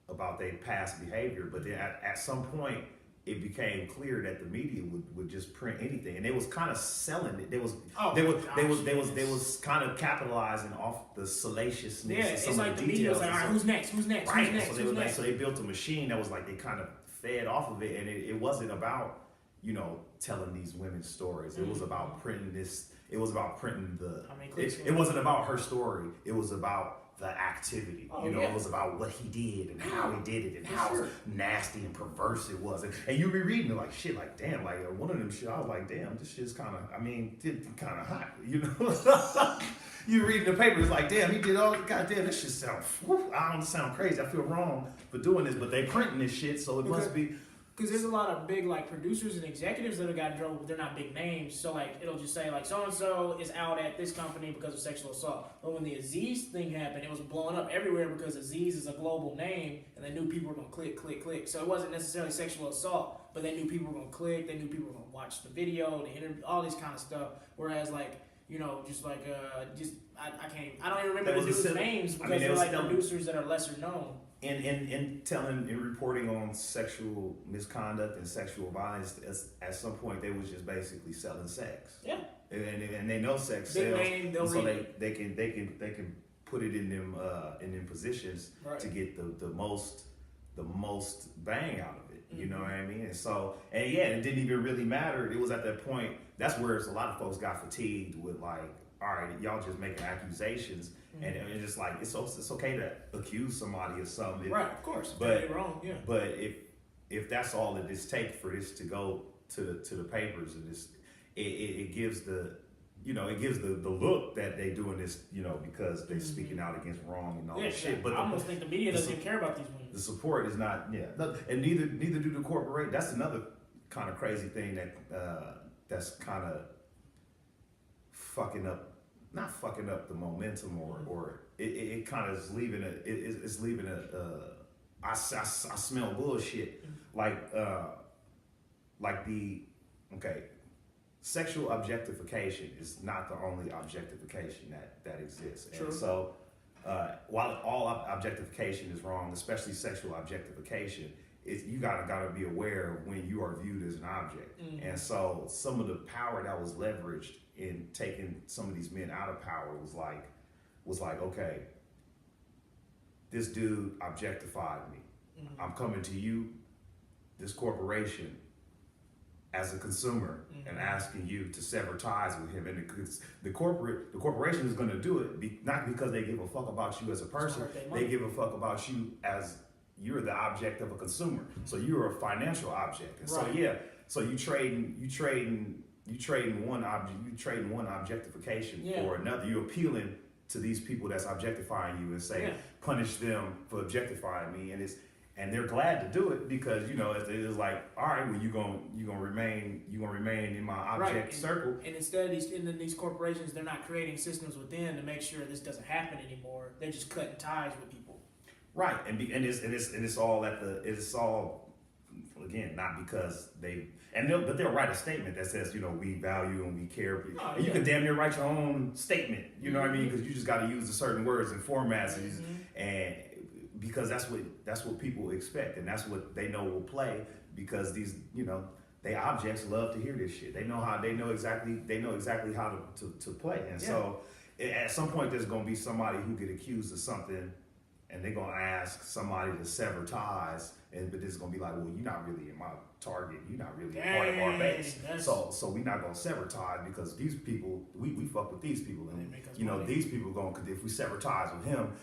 about their past behavior, but then at some point it became clear that the media would just print anything, and they was kind of selling it. They was kind of capitalizing off the salaciousness. Yeah, of some it's like the media was like, all right, who's next? Right. So they built a machine that was like, they kind of fed off of it, and it wasn't about, you know, telling these women's stories. It was about printing this. It was about printing it wasn't about her story. It was about the activity. It was about what he did and how he did it and how nasty and perverse it was. And you be reading it like, shit, like, damn, like one of them shit, I was like, damn, this shit's kind of hot, you know? You reading the paper, it's like, damn, he did all, goddamn, this shit sound, I don't sound crazy. I feel wrong for doing this, but they printing this shit, so it must be. Because there's a lot of big like producers and executives that have got in trouble, but they're not big names. So like it'll just say like so and so is out at this company because of sexual assault. But when the Aziz thing happened, it was blowing up everywhere because Aziz is a global name, and they knew people were gonna click. So it wasn't necessarily sexual assault, but they knew people were gonna click. They knew people were gonna watch the video, the interview, all these kind of stuff. Whereas like, you know, just like I don't even remember the dudes' names because they're like producers that are lesser known. In telling and reporting on sexual misconduct and sexual violence, at some point they was just basically selling sex. Yeah. And they know sex sells, so they can put it in them positions to get the most bang out of it. You know what I mean? And so, and yeah, it didn't even really matter. It was at that point. That's where a lot of folks got fatigued with like all right, y'all just making accusations, and it's like it's okay to accuse somebody of something, Right, of course. but They're wrong, yeah. But if that's all it is take for this to go to the papers, and it gives the look that they doing this, because they're speaking out against wrong and all that shit. But I almost think the media doesn't even care about these women. the support is not, and neither do the corporate. That's another kind of crazy thing that's kind of not fucking up the momentum, or it kind of is leaving it's leaving I smell bullshit, like sexual objectification is not the only objectification that exists. True. And so while all objectification is wrong, especially sexual objectification, you gotta be aware when you are viewed as an object. And so some of the power that was leveraged in taking some of these men out of power was like, okay, this dude objectified me. I'm coming to you, this corporation, as a consumer, and asking you to sever ties with him. And the corporation is going to do it not because they give a fuck about you as a person. They give a fuck about you as you're the object of a consumer. So you're a financial object. And so you trading one objectification for another. You're appealing to these people that's objectifying you and say, punish them for objectifying me. And they're glad to do it because it's like, all right, well, you're gonna remain in my object circle. And instead of these corporations, they're not creating systems within to make sure this doesn't happen anymore. They're just cutting ties with people. Right, and it's all again, not because but they'll write a statement that says, we value and we care. And you can damn near write your own statement, you know what I mean? Because you just got to use the certain words and formats, and because that's what people expect, and that's what they know will play. Because these, they objects love to hear this shit. They know exactly how to play, and so at some point there's gonna be somebody who get accused of something, and they're gonna ask somebody to sever ties, but it's gonna be like, well, you're not really in my target, you're not really a part of our base, so we're not gonna sever ties because these people, we fuck with these people, and these people if we sever ties with him,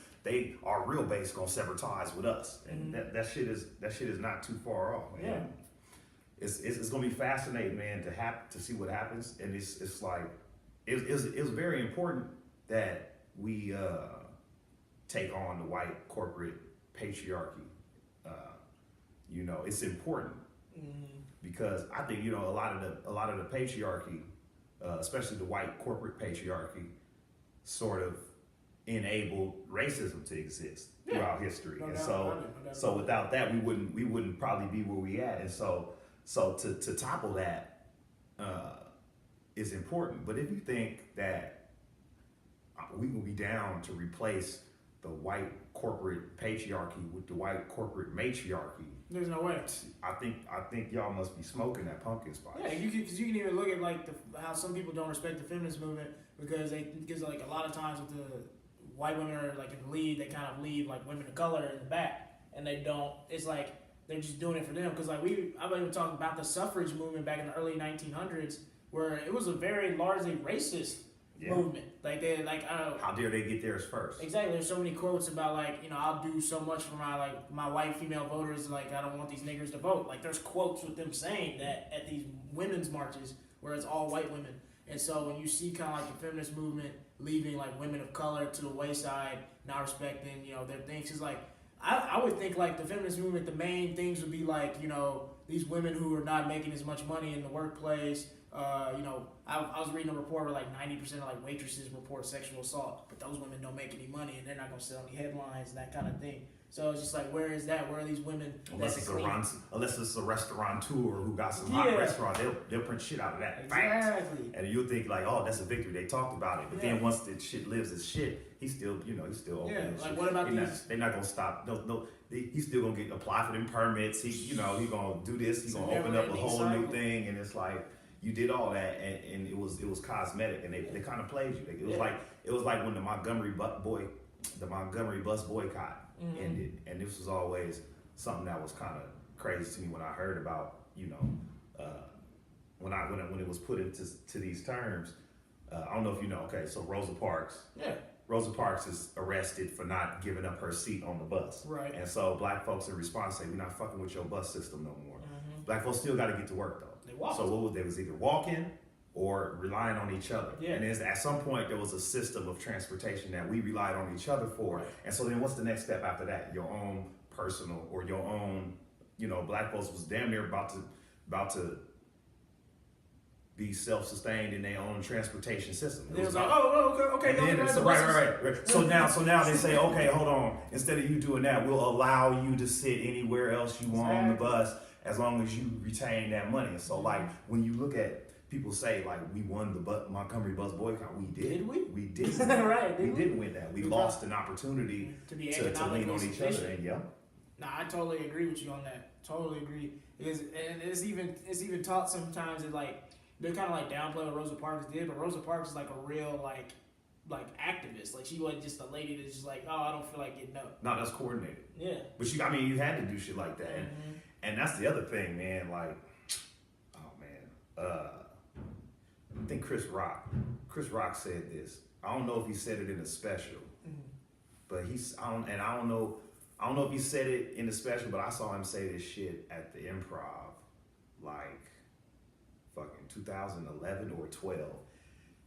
our real base gonna sever ties with us, and that shit is not too far off, man. Yeah. It's gonna be fascinating, man, to see what happens, and it's like it's very important that we take on the white corporate patriarchy. It's important because I think a lot of the patriarchy, especially the white corporate patriarchy, sort of enabled racism to exist throughout history. So without that, we wouldn't probably be where we at. And so to topple that is important. But if you think that we will be down to replace the white corporate patriarchy with the white corporate matriarchy, there's no way. I think y'all must be smoking that pumpkin spice. Yeah, because you can even look at how some people don't respect the feminist movement because like a lot of times with the white women are like in the lead, they kind of leave like women of color in the back, and they don't. It's like they're just doing it for them. Because like I've been talking about the suffrage movement back in the early 1900s, where it was a very largely racist movement. Like they how dare they get theirs first? Exactly. There's so many quotes about like I'll do so much for my white female voters. Like I don't want these niggers to vote. Like there's quotes with them saying that at these women's marches where it's all white women. And so when you see kind of like the feminist movement leaving like women of color to the wayside, not respecting their things, is like I would think like the feminist movement, the main things would be like these women who are not making as much money in the workplace. I was reading a report where like 90% of like waitresses report sexual assault, but those women don't make any money and they're not gonna sell any headlines and that kind of thing. So it's just like, where is that? Where are these women? Unless it's a restaurateur who got some hot restaurant, they'll print shit out of that. Exactly. And you'll think like, oh, that's a victory. They talked about it, but then once the shit lives as shit, he's still open. Yeah. Like what about these? They're not gonna stop. No. He's still gonna apply for them permits. He gonna do this. He's gonna open up a whole new thing, and it's like. You did all that, and it was cosmetic, and they kind of played you. It was like when the Montgomery bus boycott ended, and this was always something that was kind of crazy to me when I heard about when it was put into these terms. I don't know if you know. Okay, so Rosa Parks. Yeah. Rosa Parks is arrested for not giving up her seat on the bus. Right. And so black folks in response say, we're not fucking with your bus system no more. Black folks still got to get to work though. They walked. So what was they was either walking or relying on each other. Yeah. And at some point there was a system of transportation that we relied on each other for. Right. And so then what's the next step after that? Your own personal or your own, black folks was damn near about to be self-sustained in their own transportation system. It was like, okay. And then, so, right. So now they say, okay, hold on. Instead of you doing that, we'll allow you to sit anywhere else you want on the bus as long as you retain that money. And so, like, when you look at people say, like, we won the Montgomery bus boycott, we did. Did we? We did. Right. We didn't win that. We lost an opportunity to be to lean on each other. And Nah, I totally agree with you on that. Totally agree. Because and it's even taught sometimes that like they kind of like downplay what Rosa Parks did, but Rosa Parks is like a real like activist. Like she wasn't just a lady that's just like, oh, I don't feel like getting up. No, that's coordinated. Yeah. But you had to do shit like that. And that's the other thing, man. Like, oh man, I think Chris Rock said this. I don't know if he said it in a special, but I don't know if he said it in the special, but I saw him say this shit at the Improv, like fucking 2011 or 12,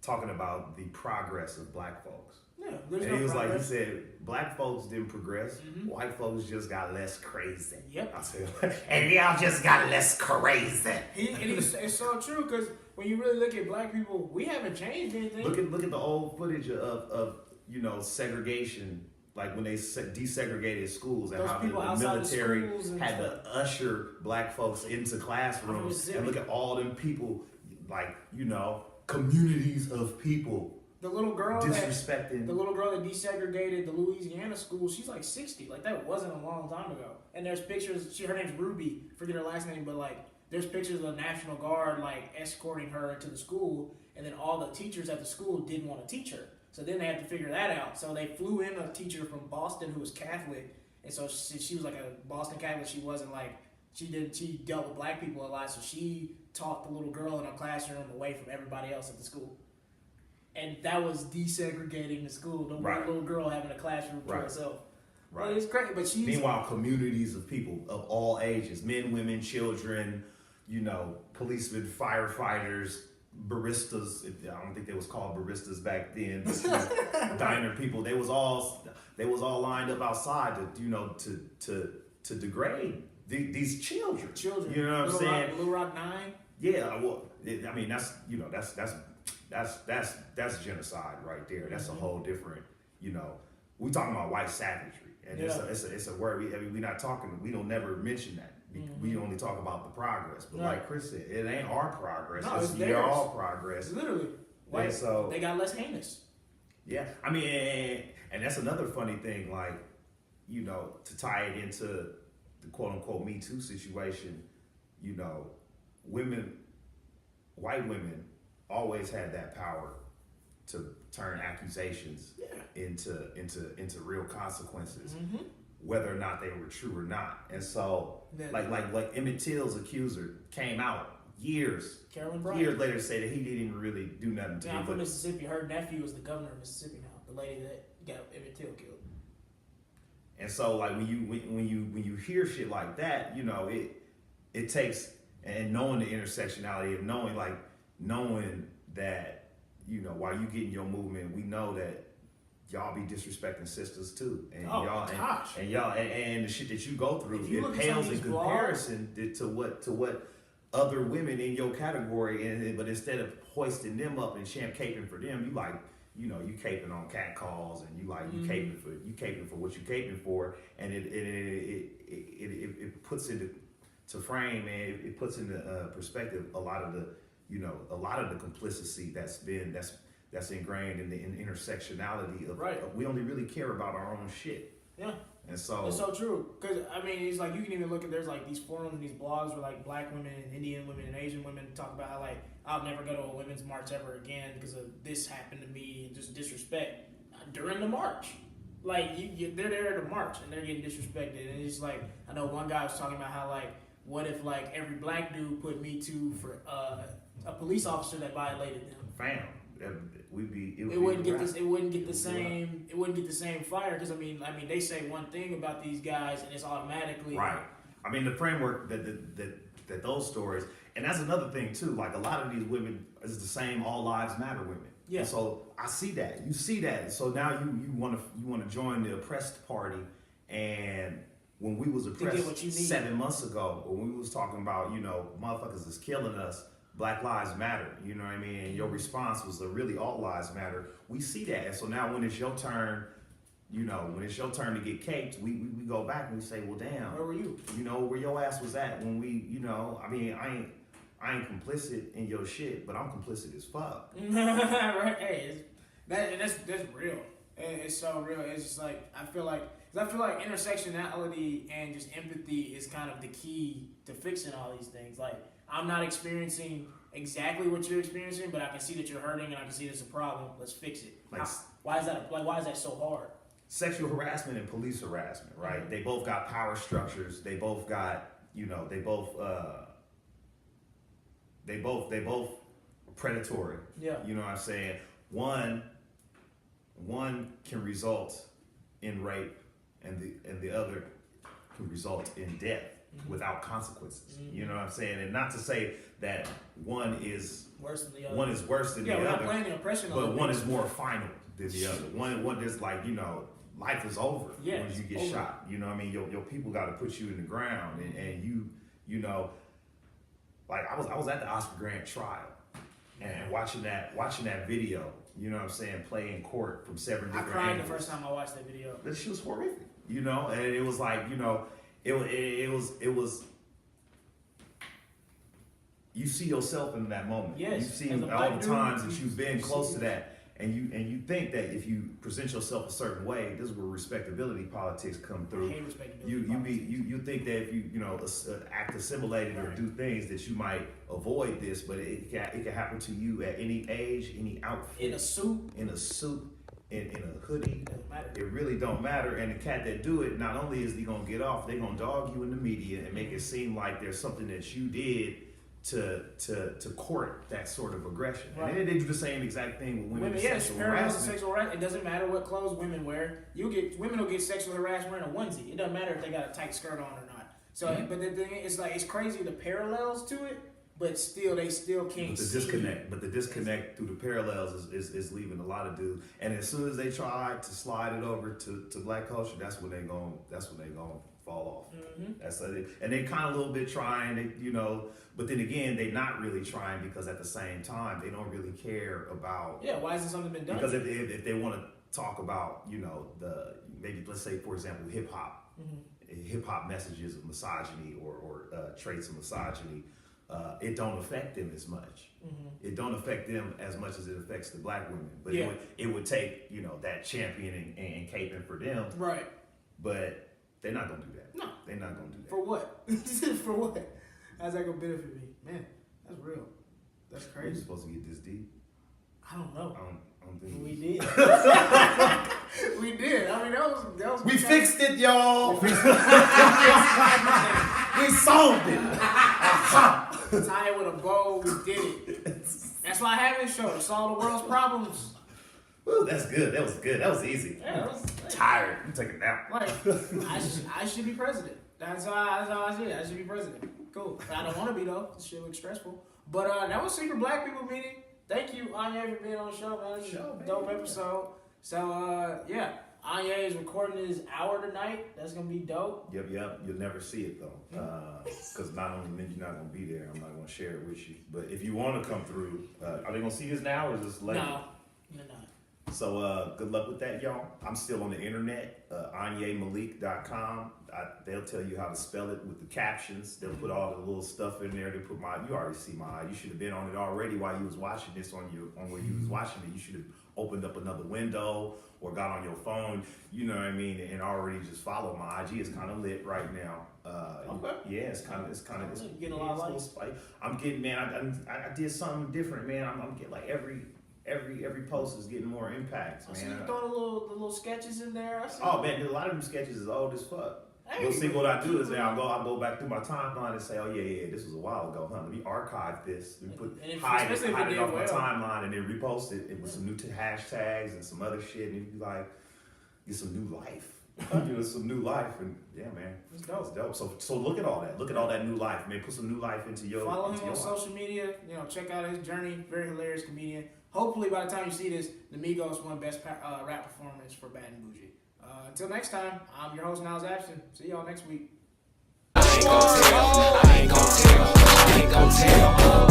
talking about the progress of black folks. Yeah, and he was like, he said, black folks didn't progress, white folks just got less crazy. Yep. I said, and y'all just got less crazy. It's so true because when you really look at black people, we haven't changed anything. Look at the old footage of segregation. Like when they desegregated schools and Those how people the outside military the schools had to usher black folks into classrooms, and look at all them people, like, communities of people. The little girl disrespecting. The little girl that desegregated the Louisiana school, she's like 60. Like that wasn't a long time ago. And there's pictures. Her name's Ruby. Forget her last name, but like there's pictures of the National Guard like escorting her into the school, and then all the teachers at the school didn't want to teach her. So then they had to figure that out. So they flew in a teacher from Boston who was Catholic, and so she was like a Boston Catholic. She wasn't like she dealt with black people a lot, so she taught the little girl in a classroom away from everybody else at the school. And that was desegregating the school. No one little girl having a classroom to herself. Right. Well, it's great, but she's... Meanwhile, communities of people of all ages, men, women, children, policemen, firefighters, baristas. I don't think they was called baristas back then. But, diner people. They was all lined up outside to degrade these children. You know what I'm saying? Little Rock 9. Yeah. Well, that's genocide right there. That's a whole different. We talking about white savagery, and it's a word. We don't never mention that. We only talk about the progress, but like Chris said, it ain't our progress. No, it's y'all progress. It's literally. White, so they got less heinous. Yeah, I mean, and that's another funny thing. Like, to tie it into the quote unquote Me Too situation. White women always had that power to turn accusations into real consequences, whether or not they were true or not. And so, like Emmett Till's accuser came out years later to say that he didn't really do nothing to him. I'm from Mississippi. Her nephew is the governor of Mississippi now. The lady that got Emmett Till killed. And so, like when you hear shit like that, it takes, and knowing the intersectionality of knowing that, while you getting your movement, we know that y'all be disrespecting sisters too, and and the shit that you go through, it pales in comparison to what other women in your category, but instead of hoisting them up and caping for them, you caping on cat calls, and you caping for what you caping for, and it puts into frame, and it puts into perspective a lot of the complicity that's ingrained in the intersectionality of we only really care about our own shit. Yeah. And so it's so true. Because it's like you can even look at there's like these forums and these blogs where like black women and Indian women and Asian women talk about how like I'll never go to a women's march ever again because of this happened to me and just disrespect during the march. Like they're there to march and they're getting disrespected, and it's like I know one guy was talking about how like what if like every black dude put Me Too for a police officer that violated them. Fam, it wouldn't get this. It wouldn't get the same. It wouldn't get the same fire because I mean, they say one thing about these guys and it's automatically right. I mean, the framework that those stories, and that's another thing too. Like a lot of these women is the same all lives matter women. Yeah. And so I see that. You see that. So now you want to join the oppressed party. And when we was oppressed 7 months ago, when we was talking about motherfuckers is killing us, Black Lives Matter. You know what I mean? And your response was really all lives matter. We see that. And so now when it's your turn. When it's your turn to get caked, we go back and we say, well, damn. Where were you? Where your ass was at when we, I mean, I ain't complicit in your shit, but I'm complicit as fuck. Right? Hey, that's real. It's so real. It's just like, I feel like intersectionality and just empathy is kind of the key to fixing all these things. Like, I'm not experiencing exactly what you're experiencing, but I can see that you're hurting and I can see there's a problem. Let's fix it. Like, why is that so hard? Sexual harassment and police harassment, right? Mm-hmm. They both got power structures. They both got, they both predatory. Yeah. You know what I'm saying? One can result in rape, and the other can result in death without consequences. Mm-hmm. You know what I'm saying? And not to say that one is worse than the other. One is worse than the other. Not playing the oppression, but one is more final than the other. One there's like life is over when you get shot. You know what I mean? Your people got to put you in the ground, and you like I was at the Oscar Grant trial and watching that video. You know what I'm saying? Play in court from 7 different angles. I cried the first time I watched that video. That shit was horrific. And it was like it was. You see yourself in that moment. Yes. You see all the times that you've been close to that. And you think that if you present yourself a certain way, this is where respectability politics come through. I hate respectability you think that if you act assimilated or do things that you might avoid this, but it can happen to you at any age, any outfit, in a suit, in a hoodie. It really don't matter. And the cat that do it, not only is he gonna get off, they gonna dog you in the media and make it seem like there's something that you did to court that sort of aggression. Right. And they do the same exact thing with women. Sexual harassment. It doesn't matter what clothes women wear. Women will get sexual harassment wearing a onesie. It doesn't matter if they got a tight skirt on or not. So, but the thing is, like, it's crazy the parallels to it, but they still can't. But the disconnect through the parallels is leaving a lot of dudes. And as soon as they try to slide it over to black culture, that's when they gonna fall off. Mm-hmm. And they kind of a little bit trying, but then again, they're not really trying because at the same time, they don't really care about. Yeah, why hasn't something been done? Because if they want to talk about, maybe let's say, for example, hip hop, hip hop messages of misogyny or traits of misogyny, it don't affect them as much. Mm-hmm. It don't affect them as much as it affects the black women. But it would take, that championing and caping for them. Right. But they're not gonna do that. No. They're not gonna do that. For what? For what? How's that gonna benefit me? Man, that's real. That's crazy. We're supposed to get this deep. I don't know. I don't think we did. We did. I mean, that was. We fixed it, y'all. We solved it. Tie it with a bow. We did it. That's why I have this show to solve the world's problems. Ooh, that's good. That was good. That was easy. Yeah, tired. I'm taking a nap. Like, I should be president. That's how I see it. I should be president. Cool. But I don't want to be though. This shit looks stressful. But that was Secret Black People meeting. Thank you, Anyi, for being on the show, man. This is a dope episode. So yeah, Anyi is recording his hour tonight. That's gonna be dope. Yep. You'll never see it though, because not only means you're not gonna be there, I'm not gonna share it with you. But if you want to come through, are they gonna see this now or is this later? No, they're not. So good luck with that, y'all. I'm still on the internet, AnyiMalik.com. They'll tell you how to spell it with the captions. They'll put all the little stuff in there. They put you already see mine. You should have been on it already while you was watching this on where you was watching it. You should have opened up another window or got on your phone, you know what I mean, and already just follow my IG. It's kind of lit right now. Okay. Yeah, it's kind of getting a lot of likes. I'm getting, man. I did something different, man. I'm getting like every post is getting more impact, man. I see you throwing the little sketches in there. Oh man, a lot of them sketches is old as fuck. You'll see what I do is I'll go back through my timeline and say, oh yeah, this was a while ago, huh? Let me archive this. Let me hide it off my timeline and then repost it with some new hashtags and some other shit, and you be like, get some new life. Some new life, and yeah, man, it's dope. So look at all that. Look at all that new life, man. Put some new life into your. Follow him on social media. Check out his journey. Very hilarious comedian. Hopefully, by the time you see this, the Migos won best rap performance for Bad and Bougie. Until next time, I'm your host Niles Abston. See y'all next week. I ain't gon' tell.